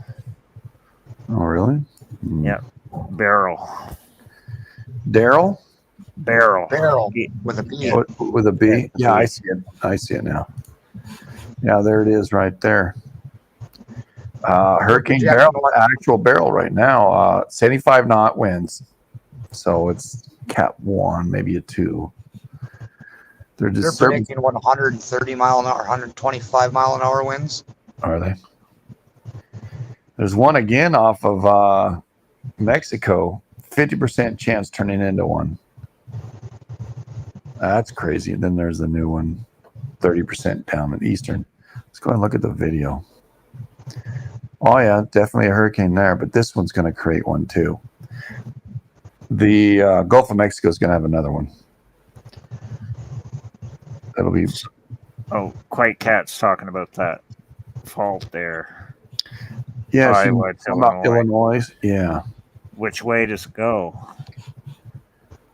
Oh, really? Yep. Barrel. Daryl? Barrel. Barrel B- with a B. Yeah. With a B? Yeah, Yeah, I B. see it. I see it now. Yeah, there it is right there. Hurricane projecting Barrel, actual barrel right now, 75 knot winds. So it's Cat 1, maybe a 2. They're They're just predicting 130 mile an hour, 125 mile an hour winds. Are they? There's one again off of Mexico. 50% chance turning into one. That's crazy. And then there's the new one. 30% down in Eastern. Let's go and look at the video. Oh yeah, definitely a hurricane there, but this one's going to create one too. The Gulf of Mexico is going to have another one. That'll be. Oh, Quite Cat's talking about that fault there. Yeah, Iowa to about Illinois. Illinois. Yeah, Which way does it go?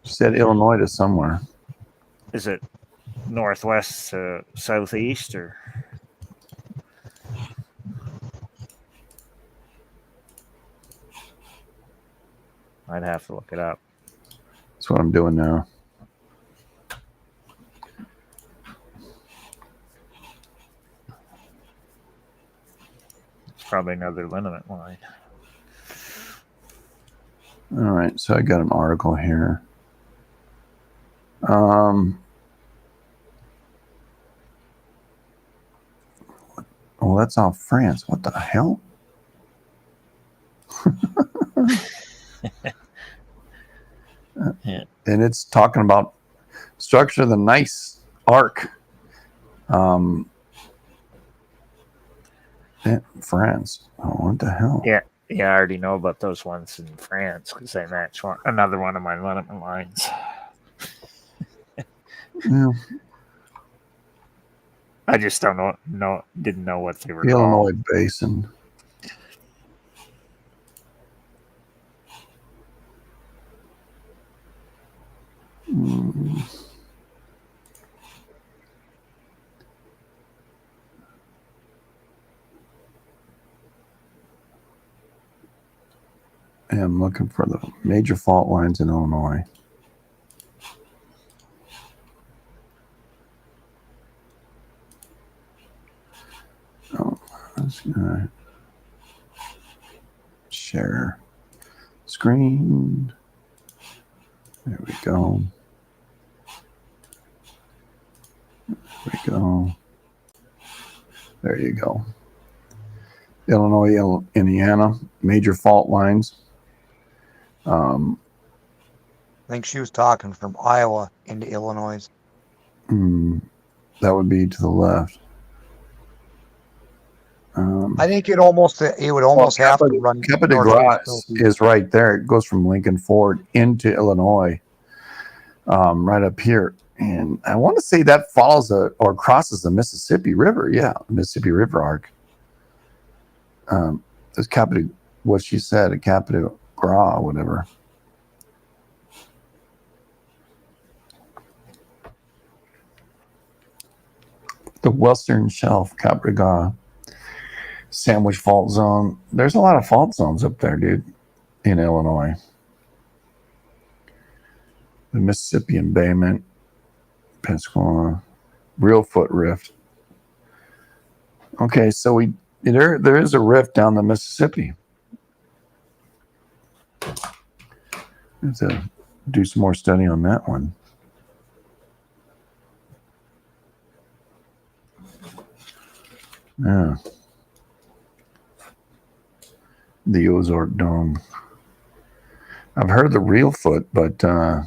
she said Illinois to somewhere. Is it northwest to southeast or? I'd have to look it up. That's what I'm doing now. It's probably another liniment line. All right, so I got an article here. Oh, that's off France. What the hell? Yeah. And it's talking about structure of the nice arc. France. Oh, what the hell? Yeah, I already know about those ones in France because they match another one of my liniment lines. Yeah. I just didn't know what they were The called. Illinois Basin. I'm looking for the major fault lines in Illinois. Oh, that's gonna share screen. There we go. There we go. There you go. Illinois, Indiana, major fault lines. I think she was talking from Iowa into Illinois. That would be to the left. I think it would almost have to run. Cap de Grace is right there. It goes from Lincoln Ford into Illinois, right up here. And I want to say that follows or crosses the Mississippi River. Yeah, Mississippi River arc. There's what she said, a Cap de Grace, whatever. The Western Shelf, Cap de Grace. Sandwich Fault Zone. There's a lot of fault zones up there, dude, in Illinois. The Mississippi Embayment, Pensacola, Real Foot Rift. Okay, so there is a rift down the Mississippi. Have to do some more study on that one. Yeah. The Ozark Dome. I've heard the Real Foot, but I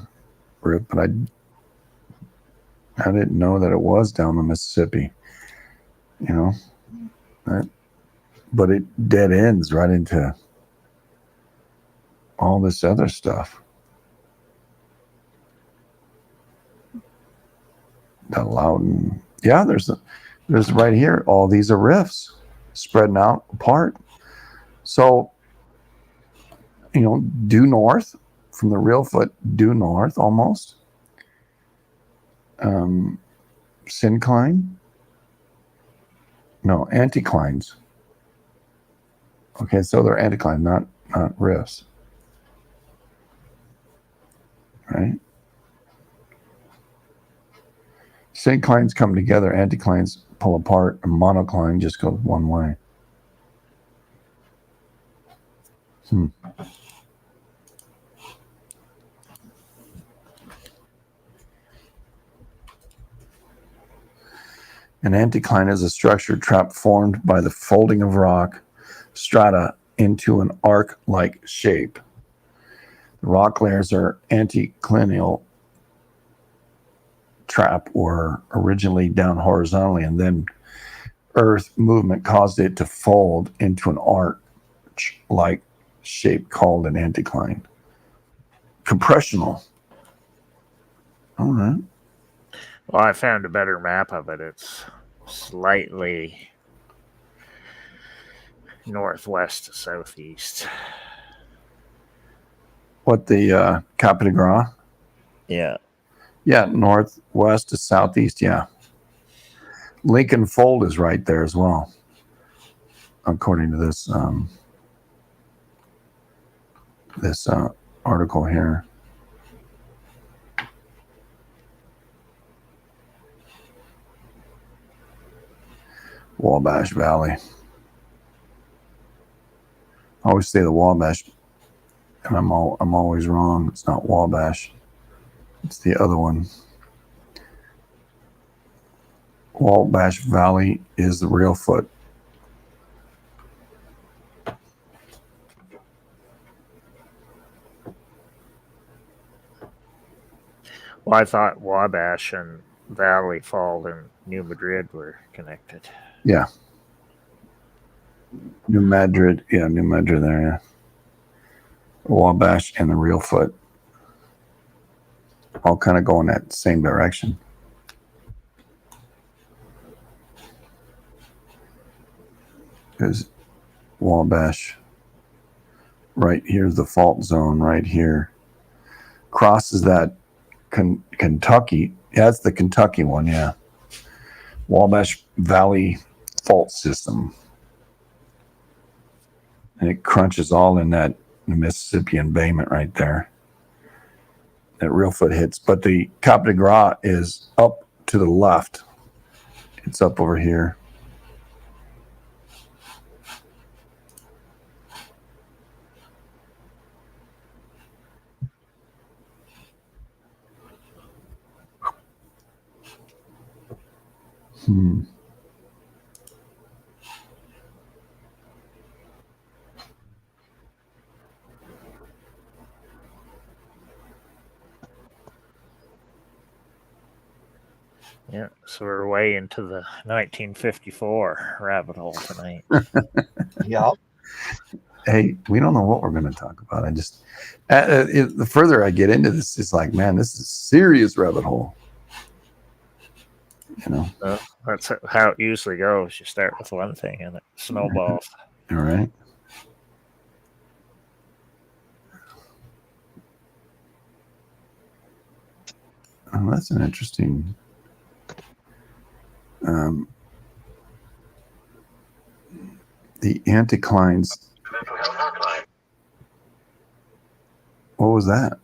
didn't know that it was down the Mississippi. You know, but it dead ends right into all this other stuff. The Loudon, yeah. There's right here. All these are rifts spreading out apart. So, due north from the Real Foot, due north almost. Syncline? No, anticlines. Okay, so they're anticline, not rifts. Right? Synclines come together, anticlines pull apart, and monocline just goes one way. An anticline is a structure trap formed by the folding of rock strata into an arc-like shape. The rock layers are anticlinal trap were originally down horizontally, and then Earth movement caused it to fold into an arch-like shape called an anticline. Compressional. All right. Well, I found a better map of it. It's slightly northwest to southeast. What, the Cap de Gras? Yeah. Yeah, northwest to southeast, yeah. Lincoln Fold is right there as well, according to this article here. Wabash Valley. I always say the Wabash, and I'm always wrong. It's not Wabash. It's the other one. Wabash Valley is the real foot. Well, I thought Wabash and Valley Fall and New Madrid were connected. Yeah. New Madrid there, yeah. Wabash and the real foot. All kind of go in that same direction. Because Wabash, right here's the fault zone, right here. Crosses that Kentucky. Yeah, that's the Kentucky one, yeah. Wabash Valley fault system. And it crunches all in that Mississippi embayment right there. That real foot hits. But the Cap de Gras is up to the left. It's up over here. Yeah, so we're way into the 1954 rabbit hole tonight. Yep. Hey, we don't know what we're going to talk about. I just, the further I get into this, it's like, man, this is a serious rabbit hole. You know? That's how it usually goes. You start with one thing and it snowballs. All right. Oh, that's an interesting. The anticlines. What was that?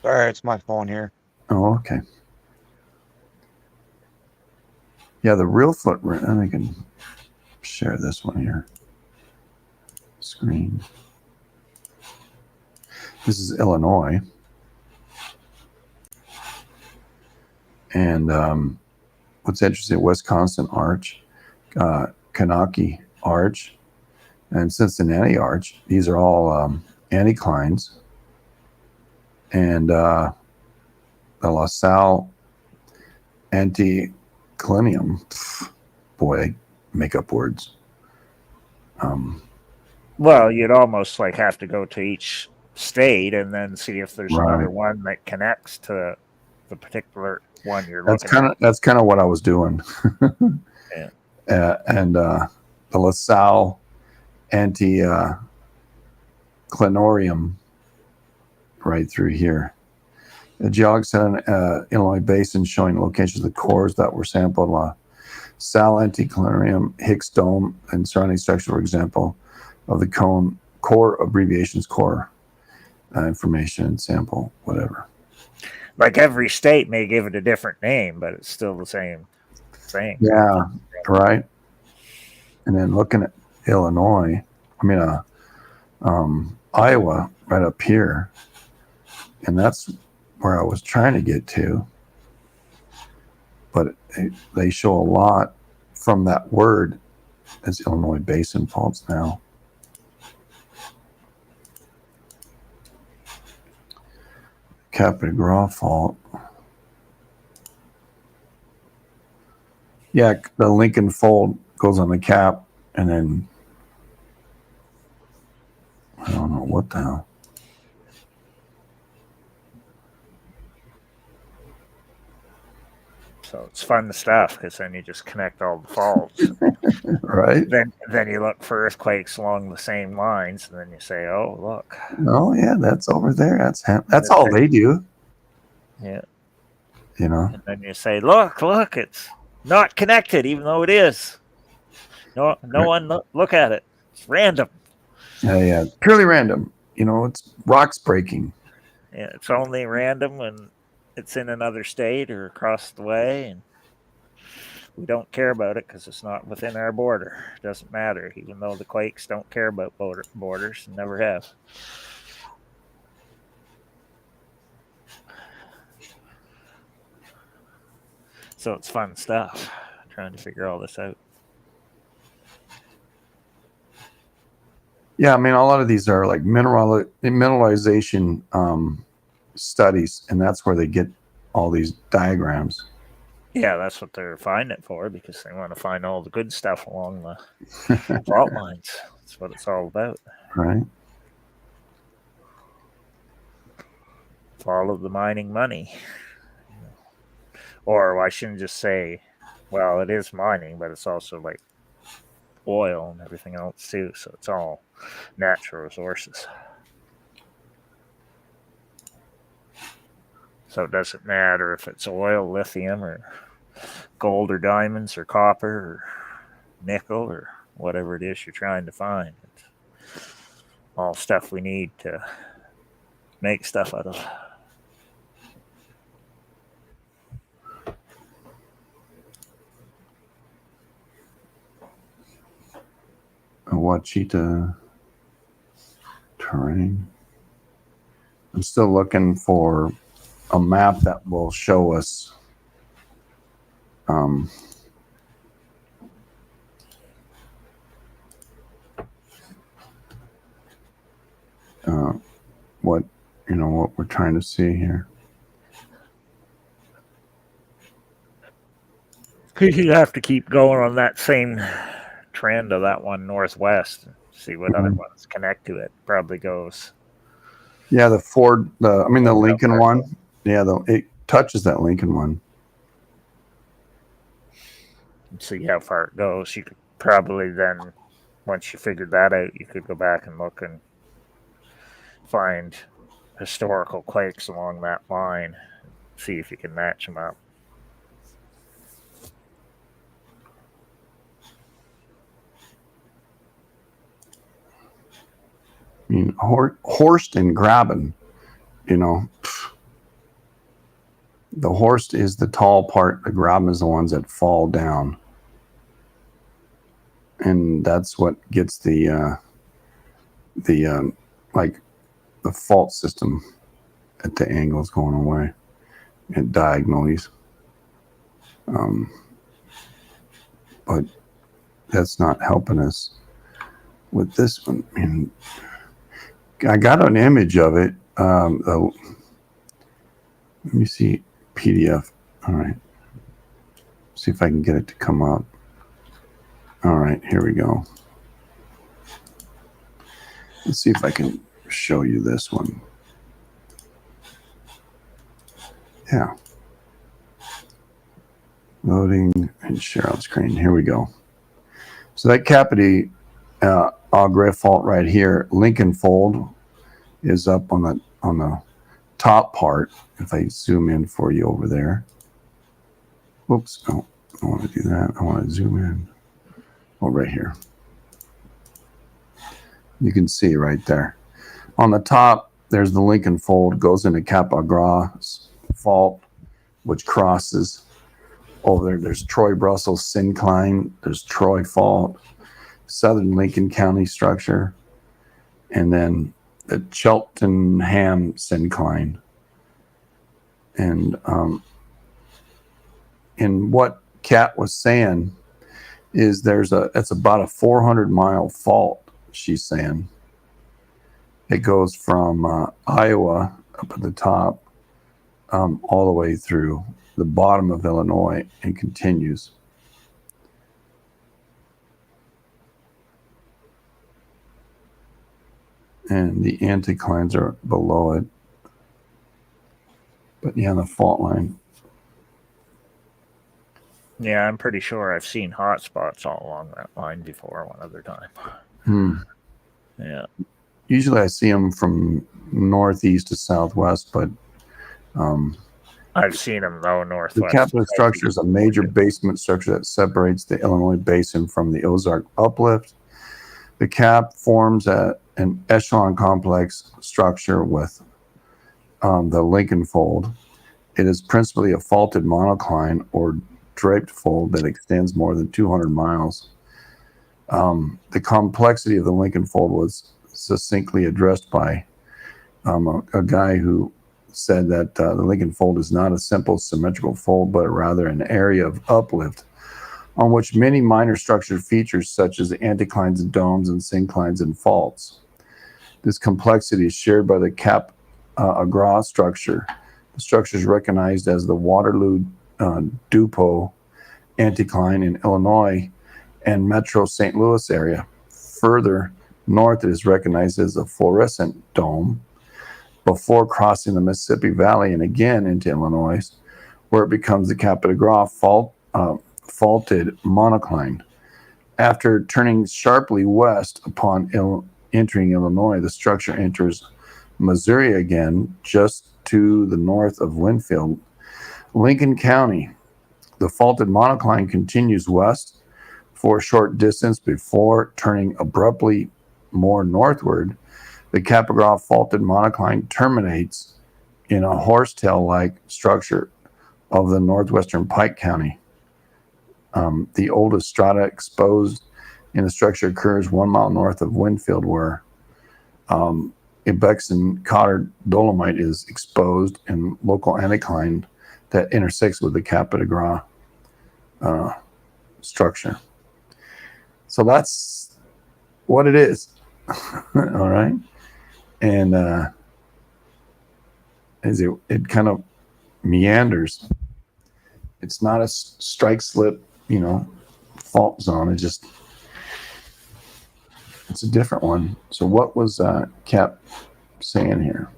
Sorry, it's my phone here. Oh, okay. Yeah, the real footprint. And I can share this one here. Screen. This is Illinois. And what's interesting, Wisconsin Arch, Kanaki Arch, and Cincinnati Arch. These are all anticlines. And the LaSalle anticlinium. Boy, I make up words. Well, you'd almost like have to go to each state and then see if there's another one that connects to the particular one you're looking at. That's kind of what I was doing. Yeah. And the LaSalle anticlinorium right through here. The geologists at an Illinois basin showing locations of the cores that were sampled. Sal anticlinarium, Higgs dome, and surrounding structure, for example, of the cone core abbreviations, core information, sample, whatever. Like every state may give it a different name, but it's still the same thing. Yeah, right. And then looking at Illinois, Iowa, right up here, and that's where I was trying to get to. But they show a lot from that word as Illinois basin faults now. Capitagras fault. Yeah, the Lincoln fold goes on the cap, and then I don't know what the hell. So it's fun stuff because then you just connect all the faults. Right? Then you look for earthquakes along the same lines, and then you say, "Oh, look." Oh yeah, that's over there. That's all they do. Yeah. You know. And then you say, "Look, it's not connected, even though it is." No one look at it. It's random. Yeah, purely random. You know, it's rocks breaking. Yeah, it's only random when it's in another state or across the way, and we don't care about it because it's not within our border. It doesn't matter, even though the quakes don't care about borders and never have. So it's fun stuff, trying to figure all this out. Yeah, I mean, a lot of these are like mineralization studies, and that's where they get all these diagrams. Yeah, that's what they're finding it for, because they want to find all the good stuff along the fault lines. That's what it's all about. Right. Follow the mining money. Or I shouldn't just say, well, it is mining, but it's also like oil and everything else too. So it's all natural resources. So it doesn't matter if it's oil, lithium, or gold, or diamonds, or copper, or nickel, or whatever it is you're trying to find. It's all stuff we need to make stuff out of. Ouachita terrain. I'm still looking for a map that will show us what we're trying to see here. You have to keep going on that same trend of that one northwest and see what other ones connect to it. Probably goes. Yeah, the Lincoln one. Yeah, it touches that Lincoln one. See how far it goes. You could probably then, once you figured that out, you could go back and look and find historical quakes along that line. See if you can match them up. I mean, Horst and Graben, the Horst is the tall part, the Graben is the ones that fall down. And that's what gets the fault system at the angles going away and diagonally. But that's not helping us with this one. I mean, I got an image of it. Let me see PDF. All right. See if I can get it to come up. All right, here we go. Let's see if I can show you this one. Yeah. Loading and share on screen. Here we go. So that Capity Augre fault right here, Lincoln fold is up on the top part, if I zoom in for you over there. Whoops, oh, I don't want to do that. I want to zoom in. Oh, right here. You can see right there. On the top, there's the Lincoln Fold, goes into Cap-Gras Fault, which crosses over there. There's Troy Brussels syncline, there's Troy Fault, Southern Lincoln County structure, and then the Cheltenham syncline. And what Kat was saying is it's about a 400-mile fault, she's saying. It goes from Iowa up at the top all the way through the bottom of Illinois and continues. And the anticlines are below it. But yeah, the fault line. Yeah, I'm pretty sure I've seen hot spots all along that line before one other time. Yeah. Usually I see them from northeast to southwest, but I've seen them though northwest. The Capitol structure is a major basement structure that separates the Illinois basin from the Ozark uplift. The cap forms an echelon complex structure with the Lincoln Fold. It is principally a faulted monocline or draped fold that extends more than 200 miles. The complexity of the Lincoln Fold was succinctly addressed by a guy who said that the Lincoln Fold is not a simple symmetrical fold, but rather an area of uplift on which many minor structural features such as anticlines and domes and synclines and faults. This complexity is shared by the Cap-Gras structure. The structure is recognized as the Waterloo Dupont anticline in Illinois and Metro St. Louis area. Further north, it is recognized as a fluorescent dome before crossing the Mississippi Valley and again into Illinois, where it becomes the Cap-Gras faulted monocline. After turning sharply west upon entering Illinois, the structure enters Missouri again, just to the north of Winfield. Lincoln County, the faulted monocline continues west for a short distance before turning abruptly more northward. The Cap-Gras faulted monocline terminates in a horsetail-like structure of the northwestern Pike County. The oldest strata exposed in the structure occurs 1 mile north of Winfield, where Ibex and Cotter dolomite is exposed and local anticline that intersects with the Cap-Gras structure. So that's what it is. All right. And as it kind of meanders. It's not a strike slip, fault zone. It's a different one. So what was Cap saying here?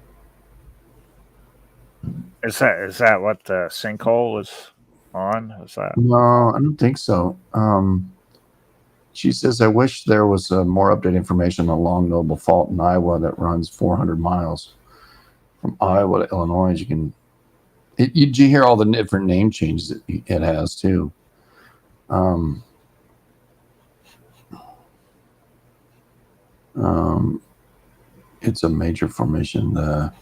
Is that what the sinkhole was on? Is that? No, I don't think so. She says, I wish there was more updated information on the long notable fault in Iowa that runs 400 miles from Iowa to Illinois. Did you hear all the different name changes it has too? It's a major formation. The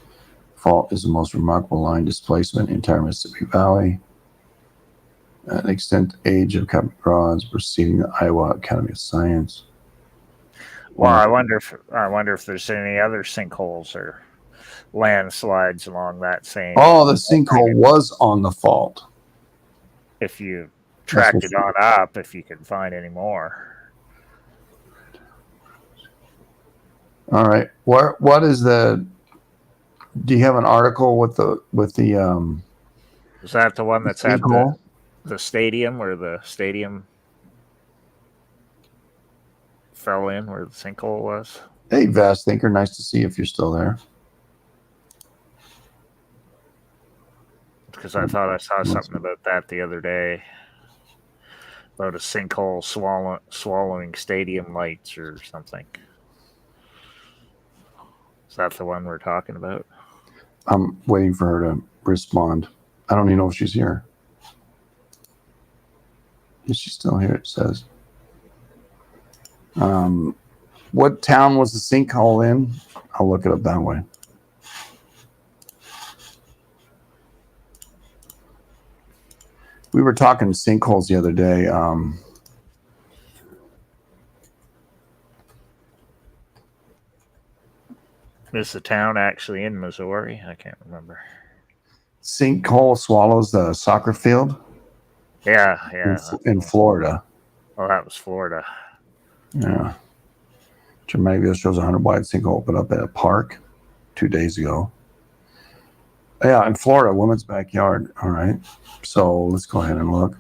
fault is the most remarkable line displacement in entire Mississippi Valley. The extent age of Cap-Gras preceding the Iowa Academy of Science. Well, I wonder if there's any other sinkholes or landslides along that same. Oh, the sinkhole was on the fault. If you tracked it on up, if you can find any more. All right. What is the? Do you have an article with the? Is that the one that's at the stadium where the stadium fell in, where the sinkhole was? Hey, Vast Thinker, nice to see you if you're still there. Because I thought I saw something about that the other day. About a sinkhole swallowing stadium lights or something. Is that the one we're talking about? I'm waiting for her to respond. I don't even know if she's here. Is she still here? It says. What town was the sinkhole in? I'll look it up that way. We were talking sinkholes the other day. Is the town actually in Missouri? I can't remember. Sinkhole swallows the soccer field. Yeah. In Florida. Well, that was Florida. Yeah. Dramatic video shows a 100-wide sinkhole open up at a park 2 days ago. Yeah, in Florida, woman's backyard. All right. So let's go ahead and look.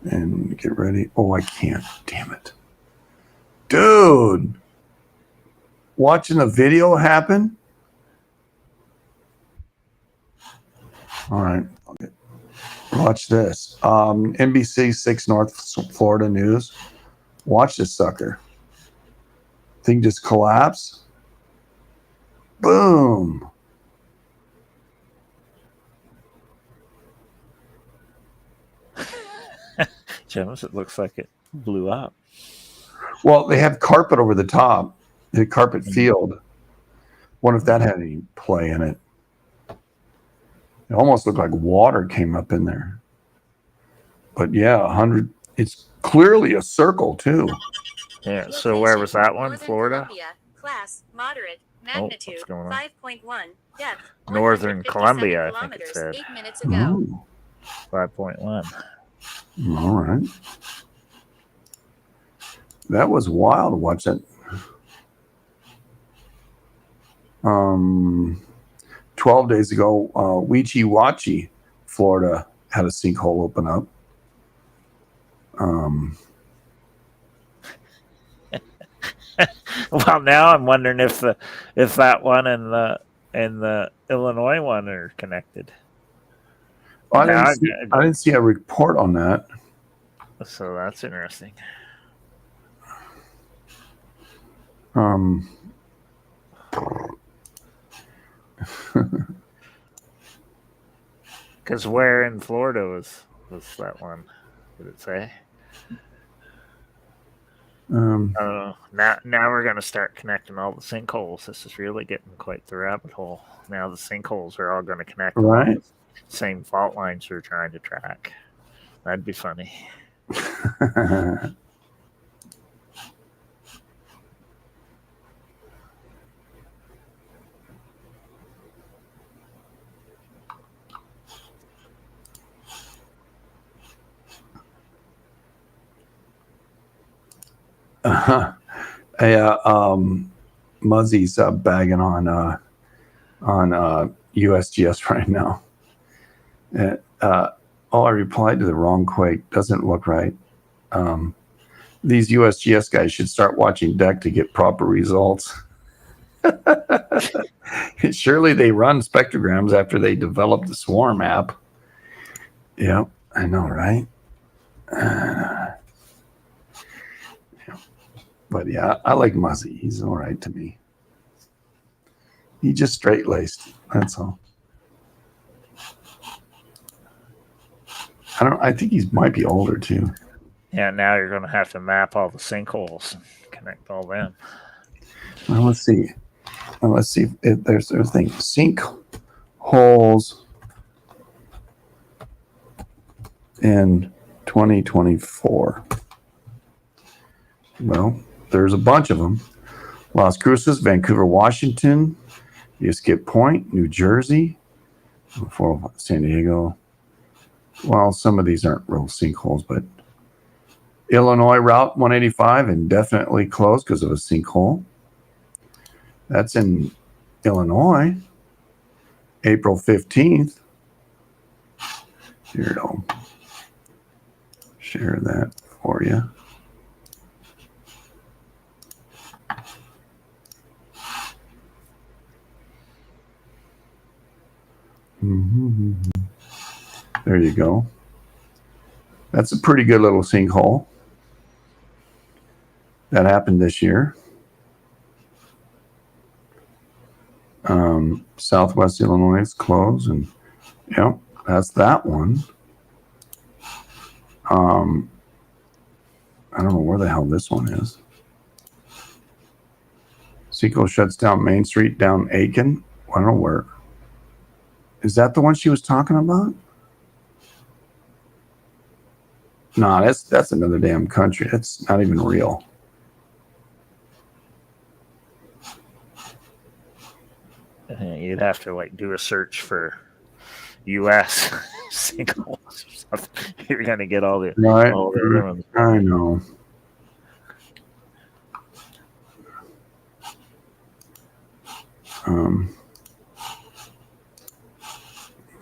And get ready. Oh, I can't. Damn it. Dude. Watching the video happen? All right. Okay. Watch this. NBC 6 North Florida News. Watch this sucker. Thing just collapsed. Boom. James, it looks like it blew up. Well, they have carpet over the top. The carpet field. Wonder if that had any play in it. It almost looked like water came up in there. But yeah, 100. It's clearly a circle too. Yeah. So where was that one? Florida. Columbia, class moderate, magnitude what's going on? 5.1, depth. Northern 157 Columbia, I think it kilometers, said. 8 minutes ago. Ooh, 5.1. all right. That was wild to watch that. 12 days ago, Weechee Watchee, Florida, had a sinkhole open up. Well, now I'm wondering if that one and the Illinois one are connected. I didn't see a report on that. So that's interesting. Because where in Florida was that one? Did it say? Now we're going to start connecting all the sinkholes. This is really getting quite the rabbit hole. Now the sinkholes are all going to connect Right. along the same fault lines we're trying to track. That'd be funny. Muzzy's bagging on USGS right now. I replied to the wrong quake. Doesn't look right. These USGS guys should start watching deck to get proper results. Surely they run spectrograms after they develop the swarm app. Yeah, I know, right? But yeah, I like Muzzy. He's all right to me. He just straight-laced. That's all. I think he might be older too. Yeah, now you're going to have to map all the sinkholes and connect all them. Well, let's see. If there's a thing. Sinkholes in 2024. Well, there's a bunch of them. Las Cruces, Vancouver, Washington, Skip Point, New Jersey, San Diego. Well, some of these aren't real sinkholes, but Illinois Route 185 indefinitely closed because of a sinkhole. That's in Illinois, April 15th. Here, I'll share that for you. There you go. That's a pretty good little sinkhole. That happened this year. Southwest Illinois is closed, and yep, that's that one. I don't know where the hell this one is. Seco shuts down Main Street down Aiken. I don't know where. Is that the one she was talking about? No, that's another damn country. That's not even real. You'd have to like do a search for U.S. sinkholes or something. You're gonna get all the Right. all the other ones. I know.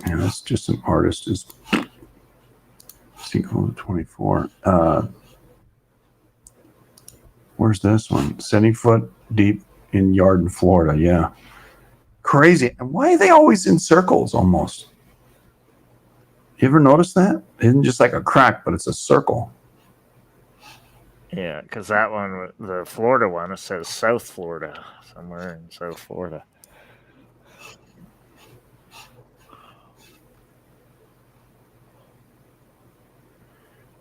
Yeah, that's just an artist. Is sinkhole 24. Where's this one? 70 foot deep in Yarden, Florida. Yeah. Crazy. And why are they always in circles almost? You ever notice that? It isn't just like a crack, but it's a circle. Yeah, because that one, the Florida one, it says South Florida, somewhere in South Florida.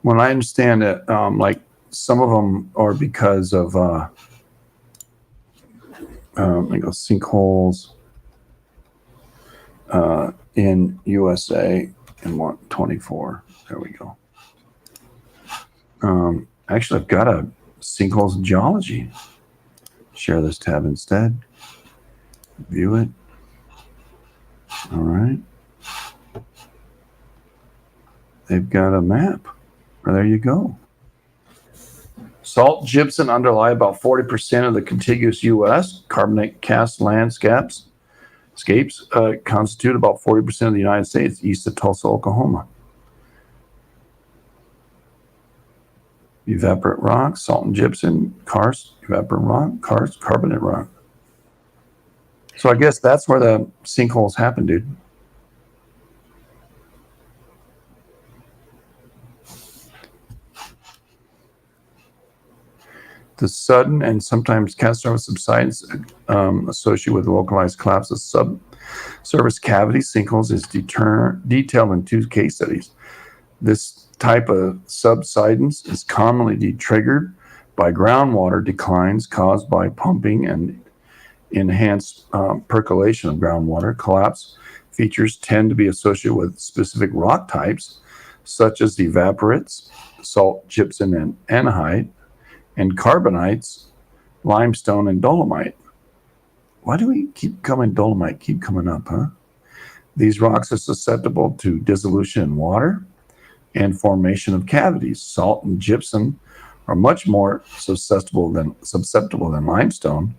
When I understand it, like some of them are because of sinkholes in USA in 124. There we go. Actually, I've got a sinkholes in geology. Share this tab instead. View it. All right. They've got a map. Well, there you go. Salt gypsum underlie about 40% of the contiguous U.S. Carbonate cast landscapes constitute about 40% of the United States east of Tulsa, Oklahoma. Evaporate rock, salt and gypsum, karst, evaporate rock, karst, carbonate rock. So I guess that's where the sinkholes happen, dude. The sudden and sometimes catastrophic subsidence associated with localized collapse of subsurface cavity sinkholes is detailed in 2 case studies. This type of subsidence is commonly triggered by groundwater declines caused by pumping and enhanced percolation of groundwater. Collapse features tend to be associated with specific rock types, such as evaporites, salt, gypsum, and anhydrite, and carbonites, limestone, and dolomite. Why do we keep coming up, huh? These rocks are susceptible to dissolution in water and formation of cavities. Salt and gypsum are much more susceptible than limestone.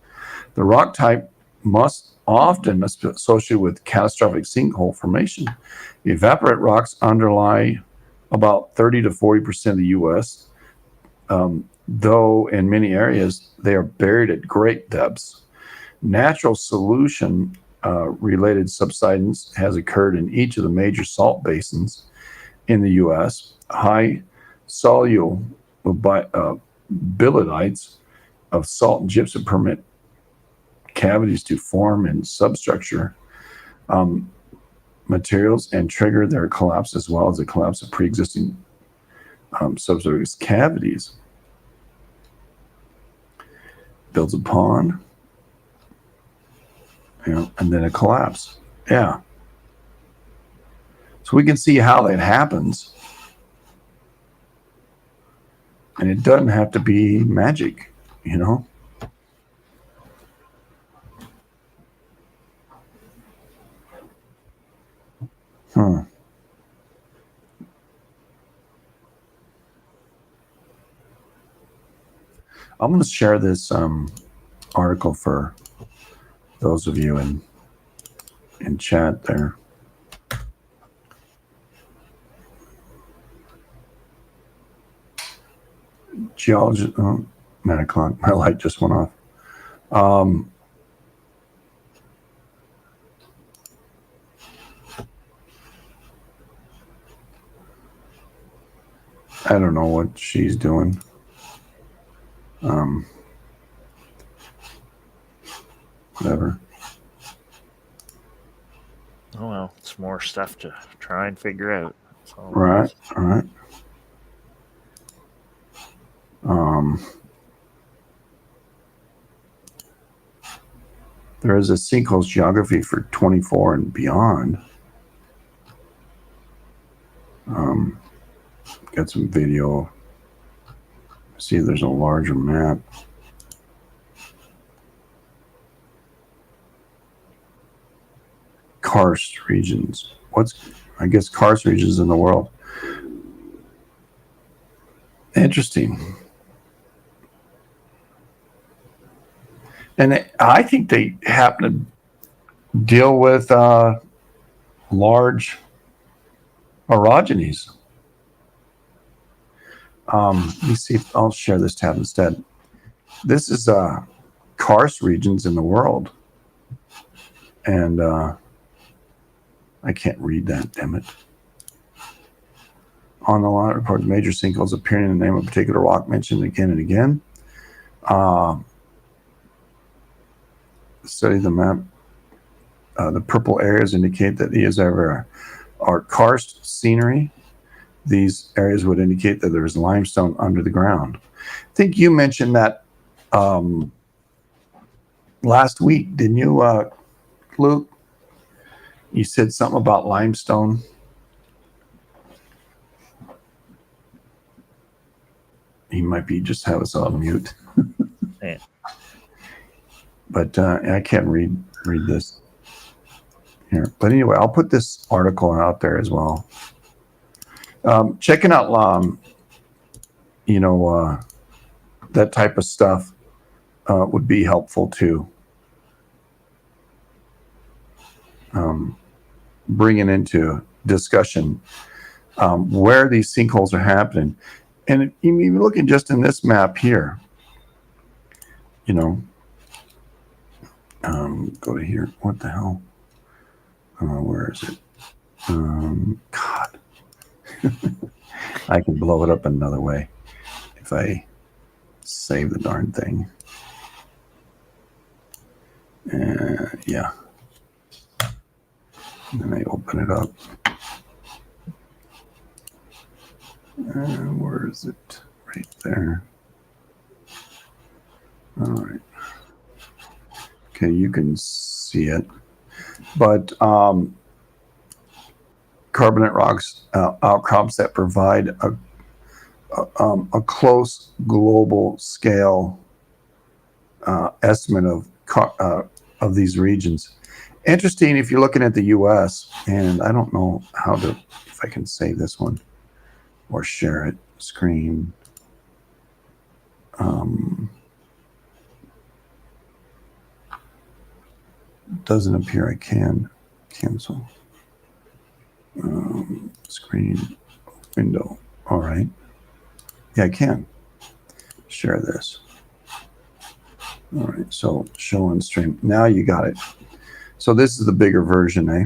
The rock type must often associated with catastrophic sinkhole formation. Evaporite rocks underlie about 30 to 40% of the U.S., though in many areas they are buried at great depths. Natural solution related subsidence has occurred in each of the major salt basins in the U.S. High soluble bilidites of salt and gypsum permit cavities to form in substructure materials and trigger their collapse, as well as the collapse of pre-existing subsurface cavities. Builds a pond, and then a collapse. Yeah. So we can see how that happens. And it doesn't have to be magic, you know? I'm going to share this article for those of you in chat there. Geologist, 9 o'clock. My light just went off. I don't know what she's doing. Whatever. Oh well, it's more stuff to try and figure out. That's all it Right, is. all right. There is a sinkholes geography for 24 and beyond. Got some video. See, there's a larger map. Karst regions. I guess karst regions in the world. Interesting. And I think they happen to deal with large orogenies. Let me see if I'll share this tab instead. This is karst regions in the world. And I can't read that, damn it. On the line report, major sinkholes appearing in the name of a particular rock mentioned again and again. Study the map. The purple areas indicate that these are karst scenery. These areas would indicate that there is limestone under the ground. I think you mentioned that last week, didn't you, Luke? You said something about limestone. He might be just have us on mute. Yeah. But I can't read this here. But anyway, I'll put this article out there as well. Checking out, that type of stuff would be helpful too. Bringing into discussion where these sinkholes are happening. And even looking just in this map here, go to here. What the hell? Where is it? God. I can blow it up another way if I save the darn thing. Yeah. And then I open it up. Where is it? Right there. All right. Okay, you can see it. But carbonate rocks outcrops that provide a close global scale estimate of these regions. Interesting if you're looking at the U.S. and I don't know if I can save this one or share it. Screen. Doesn't appear I can cancel. Screen window. All right. Yeah, I can share this. All right. So show on stream. Now you got it. So this is the bigger version, eh?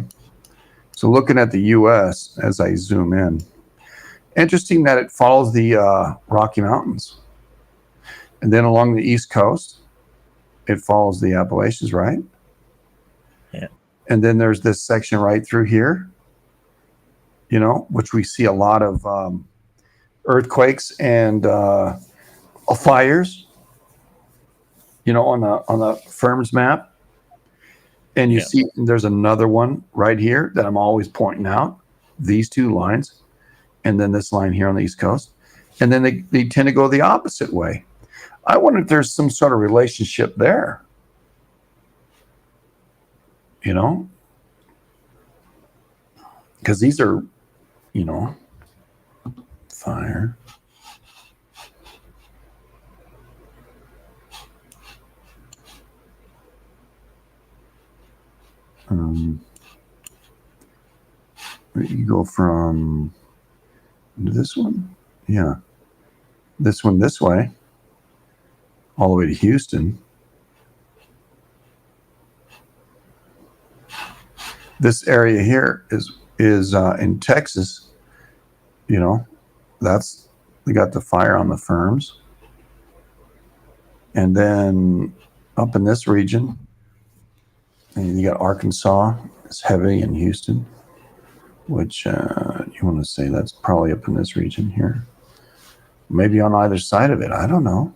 So looking at the U.S. as I zoom in, interesting that it follows the Rocky Mountains. And then along the East Coast, it follows the Appalachians, right? Yeah. And then there's this section right through here, which we see a lot of earthquakes and fires, on the firm's map. And you see there's another one right here that I'm always pointing out, these two lines, and then this line here on the East Coast. And then they tend to go the opposite way. I wonder if there's some sort of relationship there. Because these are, fire. You go from this one, yeah, this one this way, all the way to Houston. This area here is in Texas. That's they got the fire on the firms, and then up in this region, and you got Arkansas. It's heavy in Houston, which you want to say that's probably up in this region here. Maybe on either side of it. I don't know.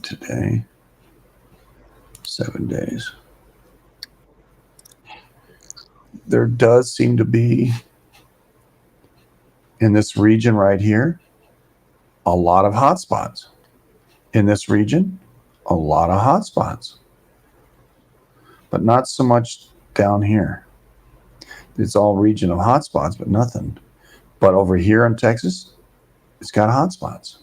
Today, 7 days. There does seem to be, in this region right here, a lot of hotspots. In this region, a lot of hotspots. But not so much down here. It's all region of hotspots, but nothing. But over here in Texas, it's got hotspots.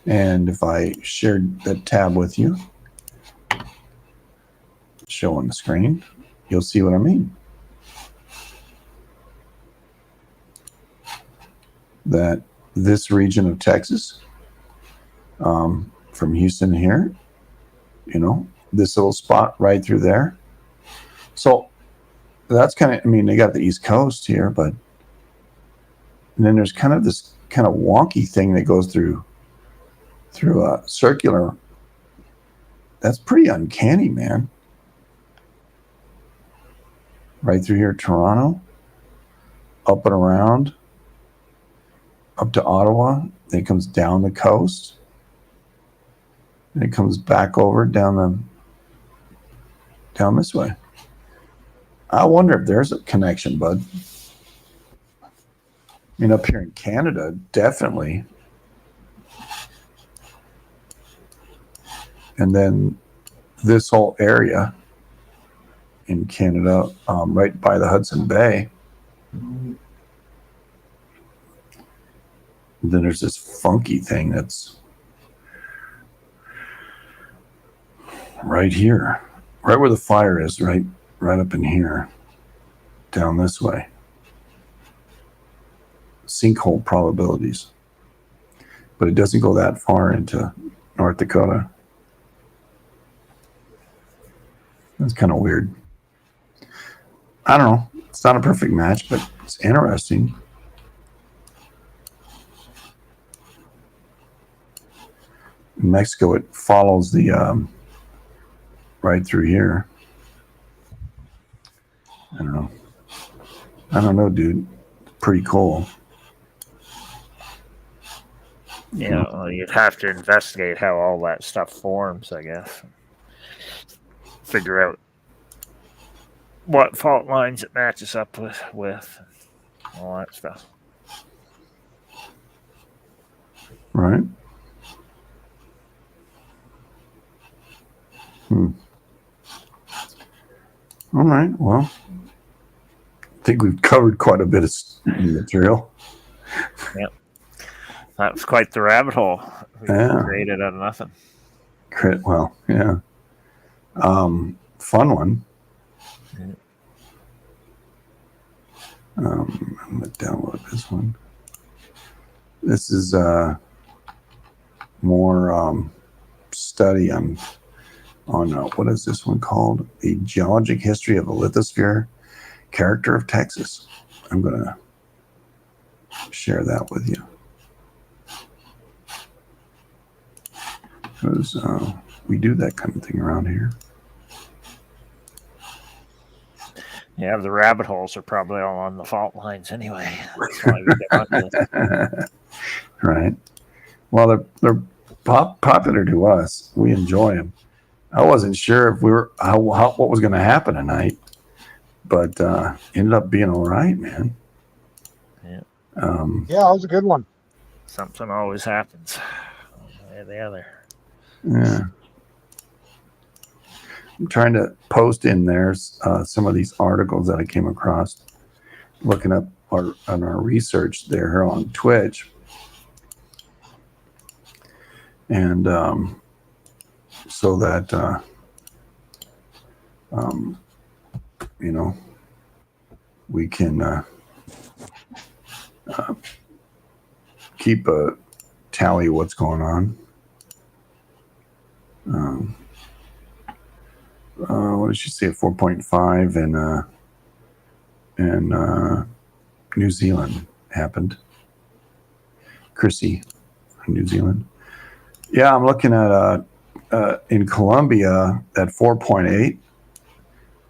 And if I shared that tab with you, show on the screen, you'll see what I mean. That this region of Texas, from Houston here, you know, this little spot right through there. So that's kind of, I mean, they got the East Coast here, but and then there's kind of this kind of wonky thing that goes through a circular. That's pretty uncanny, man. Right through here, Toronto, up and around, up to Ottawa. Then it comes down the coast. And it comes back over down this way. I wonder if there's a connection, bud. I mean, up here in Canada, definitely. And then this whole area in Canada, right by the Hudson Bay. And then there's this funky thing that's right here, right where the fire is, right up in here, down this way. Sinkhole probabilities. But it doesn't go that far into North Dakota. That's kind of weird. I don't know. It's not a perfect match, but it's interesting. In Mexico, it follows the right through here. I don't know, dude. Pretty cool. Yeah, well, you'd have to investigate how all that stuff forms, I guess. Figure out what fault lines it matches up with all that stuff. Right. All right. Well, I think we've covered quite a bit of material. Yep. That was quite the rabbit hole we created out of nothing. Well, yeah. Fun one. Yeah. I'm going to download this one. This is more study on what is this one called? The Geologic History of the Lithosphere, Character of Texas. I'm going to share that with you. Because we do that kind of thing around here. Yeah, the rabbit holes are probably all on the fault lines anyway. That's why we get onto it. Right. Well, they're popular to us. We enjoy them. I wasn't sure if we were what was going to happen tonight, but ended up being all right, man. Yeah. Yeah, it was a good one. Something always happens, one way or the other. Yeah. I'm trying to post in there some of these articles that I came across, looking up on our research there on Twitch. And so that, you know, we can keep a tally of what's going on. What did she say? 4.5 and New Zealand happened. Chrissy from New Zealand. Yeah, I'm looking at in Colombia at 4.8.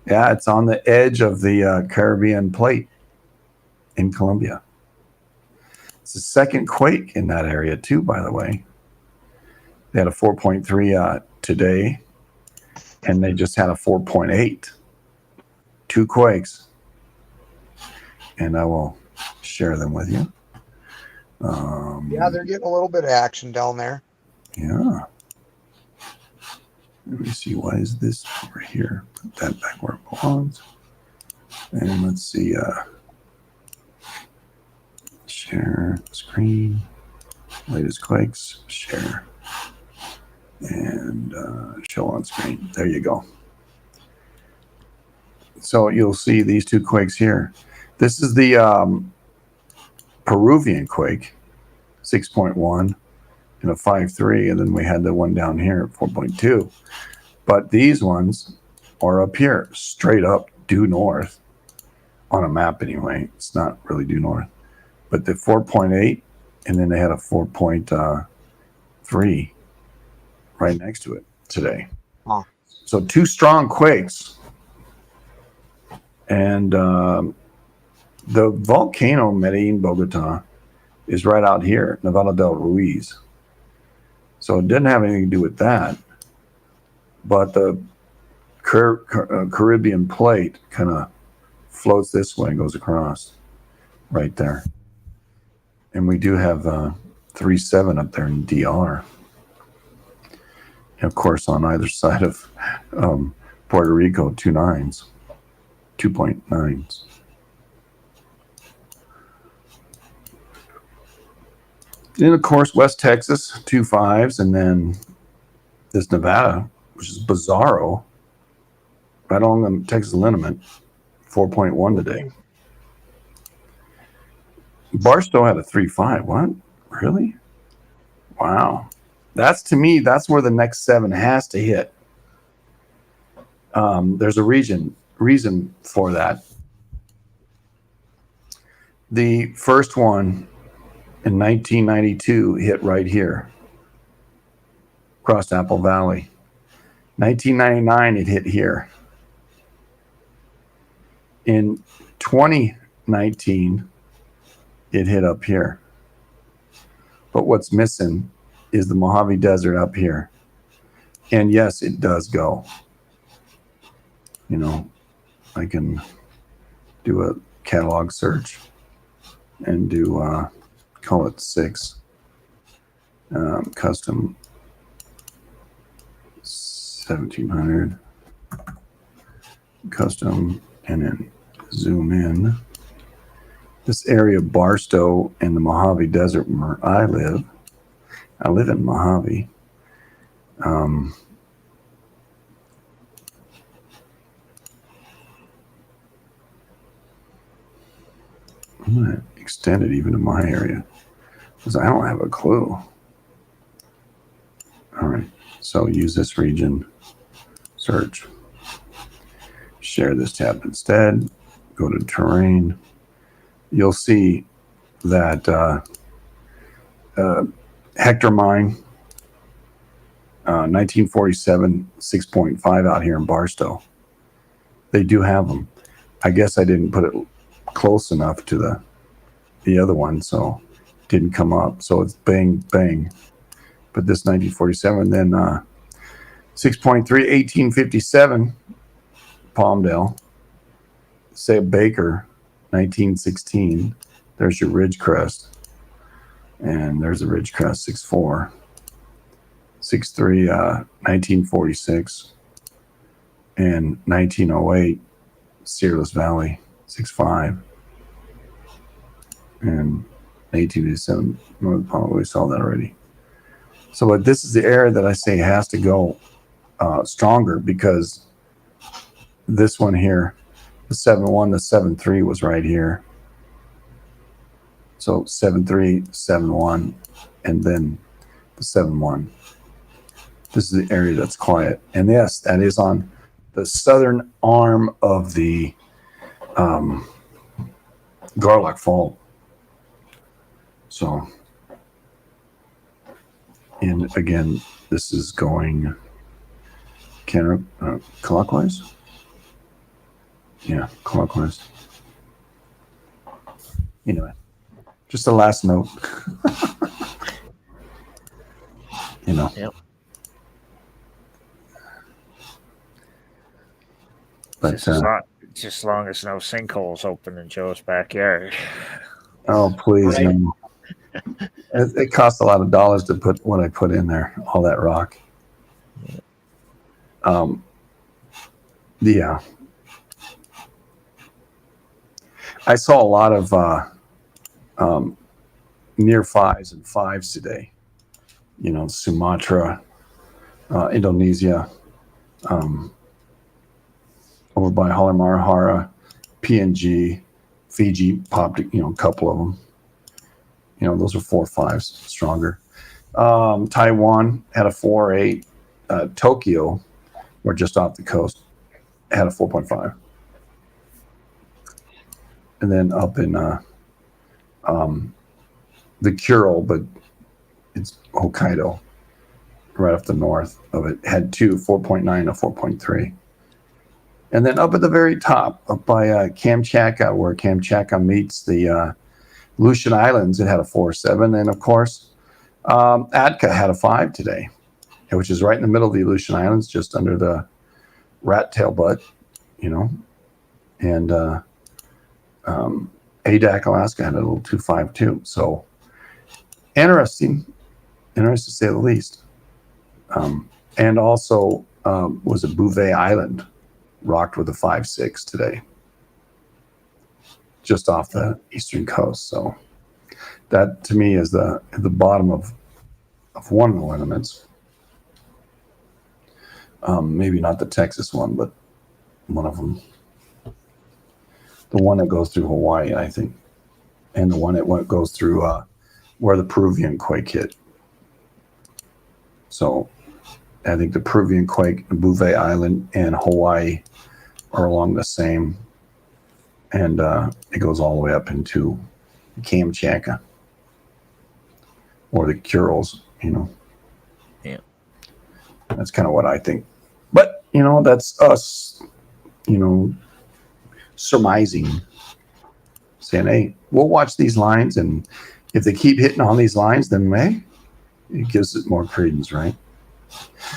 Yeah, it's on the edge of the Caribbean plate in Colombia. It's the second quake in that area too, by the way. They had a 4.3 today, and they just had a 4.8. 2 quakes. And I will share them with you. Yeah, they're getting a little bit of action down there. Yeah. Let me see. Why is this over here? Put that back where it belongs. And let's see. Share screen. Latest quakes. Share. And show on screen. There you go. So you'll see these 2 quakes here. This is the Peruvian quake, 6.1 and a 5.3. And then we had the one down here at 4.2. But these ones are up here, straight up due north on a map anyway. It's not really due north. But the 4.8, and then they had a 4.3 right next to it today. Huh. So 2 strong quakes. And the volcano Medellin, Bogota, is right out here, Nevada del Ruiz. So it didn't have anything to do with that. But the Caribbean plate kind of floats this way and goes across right there. And we do have 3.7 up there in DR. And of course, on either side of Puerto Rico, 2.9s. Then, of course, West Texas, 2.5s. And then this Nevada, which is bizarro, right along the Texas lineament, 4.1 today. Barstow had a 3.5. What? Really? Wow. That's, to me, that's where the next 7 has to hit. There's a reason for that. The first one in 1992 hit right here, across Apple Valley. 1999, it hit here. In 2019, it hit up here. But what's missing is the Mojave Desert up here. And yes, it does go. You know, I can do a catalog search and do, call it 6, custom 1700, custom, and then zoom in. This area of Barstow and the Mojave Desert where I live in Mojave. I'm going to extend it even to my area because I don't have a clue. All right, so use this region, search, share this tab instead, go to terrain. You'll see that Hector Mine, 1947, 6.5 out here in Barstow. They do have them. I guess I didn't put it close enough to the other one, so it didn't come up. So it's bang, bang. But this 1947, then 6.3, 1857, Palmdale. Say Baker, 1916. There's your ridge crest. And there's a ridge crest, 6.4. 6.3, 1946. And 1908, Searless Valley, 6.5. And 1887, North Palm, we saw that already. So, but this is the area that I say has to go stronger because this one here, the 7.1, the 7.3 was right here. So 7.3, 7.1, and then the 7.1. This is the area that's quiet. And yes, that is on the southern arm of the Garlock Fault. So, and again, this is going clockwise. Yeah, clockwise. Anyway, just a last note. Yep. But just as long as no sinkholes open in Joe's backyard. oh, please, Right. no. It costs a lot of dollars to put what I put in there, all that rock. Yeah. I saw a lot of near fives and fives today. Sumatra, Indonesia, over by Hara, PNG, Fiji popped, a couple of them. Those are 4 5s, stronger. Taiwan had a 4.8. Tokyo, or just off the coast, had a 4.5. And then up in the Kuril, but it's Hokkaido, right off the north of it, had 4.9, a 4.3. And then up at the very top, up by Kamchatka, where Kamchatka meets the Aleutian Islands, it had a 4.7. And of course, Atka had a 5 today, which is right in the middle of the Aleutian Islands, just under the rat tail butt, And Adak, Alaska had a little 2.5 too. So interesting to say the least. And also was a Bouvet Island, rocked with a 5.6 today, just off the eastern coast. So that to me is the bottom of one of the lineaments. Maybe not the Texas one, but one of them. The one that goes through Hawaii, I think, and the one that goes through where the Peruvian quake hit. So I think the Peruvian quake, Bouvet Island, and Hawaii are along the same, and it goes all the way up into Kamchatka or the Kurils, Yeah. That's kind of what I think. But, that's us, surmising, saying, hey, we'll watch these lines, and if they keep hitting on these lines, then it gives it more credence, right?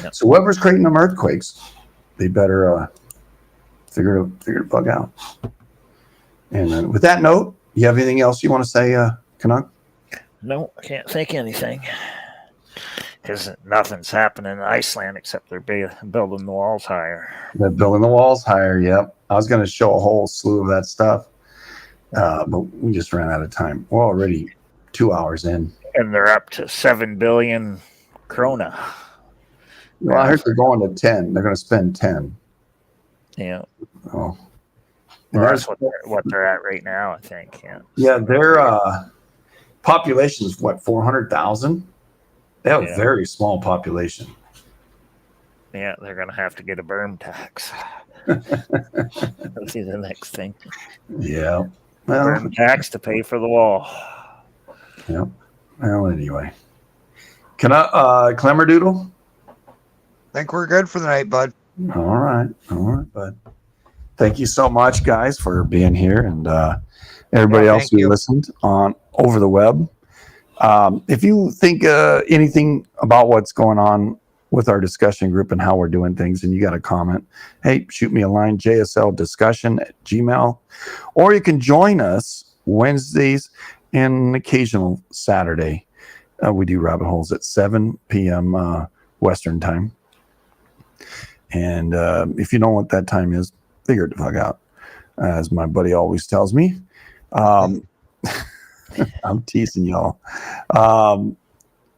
Yep. So whoever's creating them earthquakes, they better figure the bug out. And with that note, you have anything else you want to say, Canuck? No, I can't think anything. Because nothing's happening in Iceland except they're building the walls higher. They're building the walls higher, yep. I was going to show a whole slew of that stuff, but we just ran out of time. We're already 2 hours in. And they're up to 7 billion krona. Well, I heard they're going to 10. They're going to spend 10. Yeah. Oh. Well, that's what they're at right now, I think. Yeah. Yeah, their population is 400,000? They have a very small population. Yeah, they're going to have to get a berm tax. That'll be the next thing. Yeah. Well, berm tax to pay for the wall. Yeah. Well, anyway. Can I, Clemmerdoodle? I think we're good for the night, bud. All right, bud. Thank you so much, guys, for being here, and everybody else who listened on over the web. If you think anything about what's going on with our discussion group and how we're doing things, and you got a comment, hey, shoot me a line, jsldiscussion@gmail.com, or you can join us Wednesdays and occasional Saturday. We do rabbit holes at 7 p.m. Western time. And if you know what that time is, figure it the fuck out, as my buddy always tells me. I'm teasing y'all.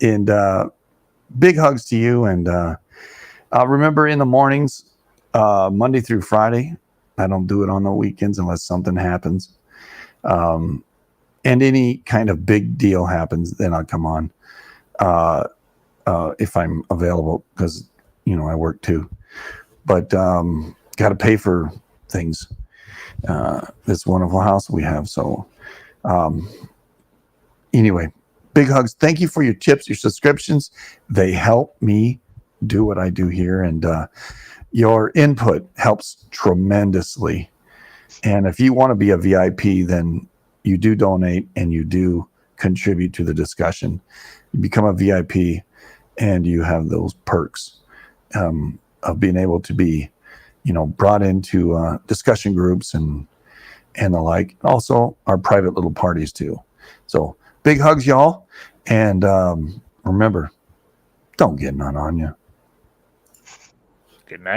And big hugs to you. And remember, in the mornings, Monday through Friday, I don't do it on the weekends unless something happens. And any kind of big deal happens, then I'll come on if I'm available, because, I work too. But got to pay for things. This wonderful house we have. So anyway, big hugs. Thank you for your tips, your subscriptions. They help me do what I do here. And Your input helps tremendously. And if you want to be a VIP, then you do donate and you do contribute to the discussion. You become a VIP and you have those perks of being able to be, brought into discussion groups and the like. Also, our private little parties too. So big hugs, y'all. And remember, don't get none on you. Good night.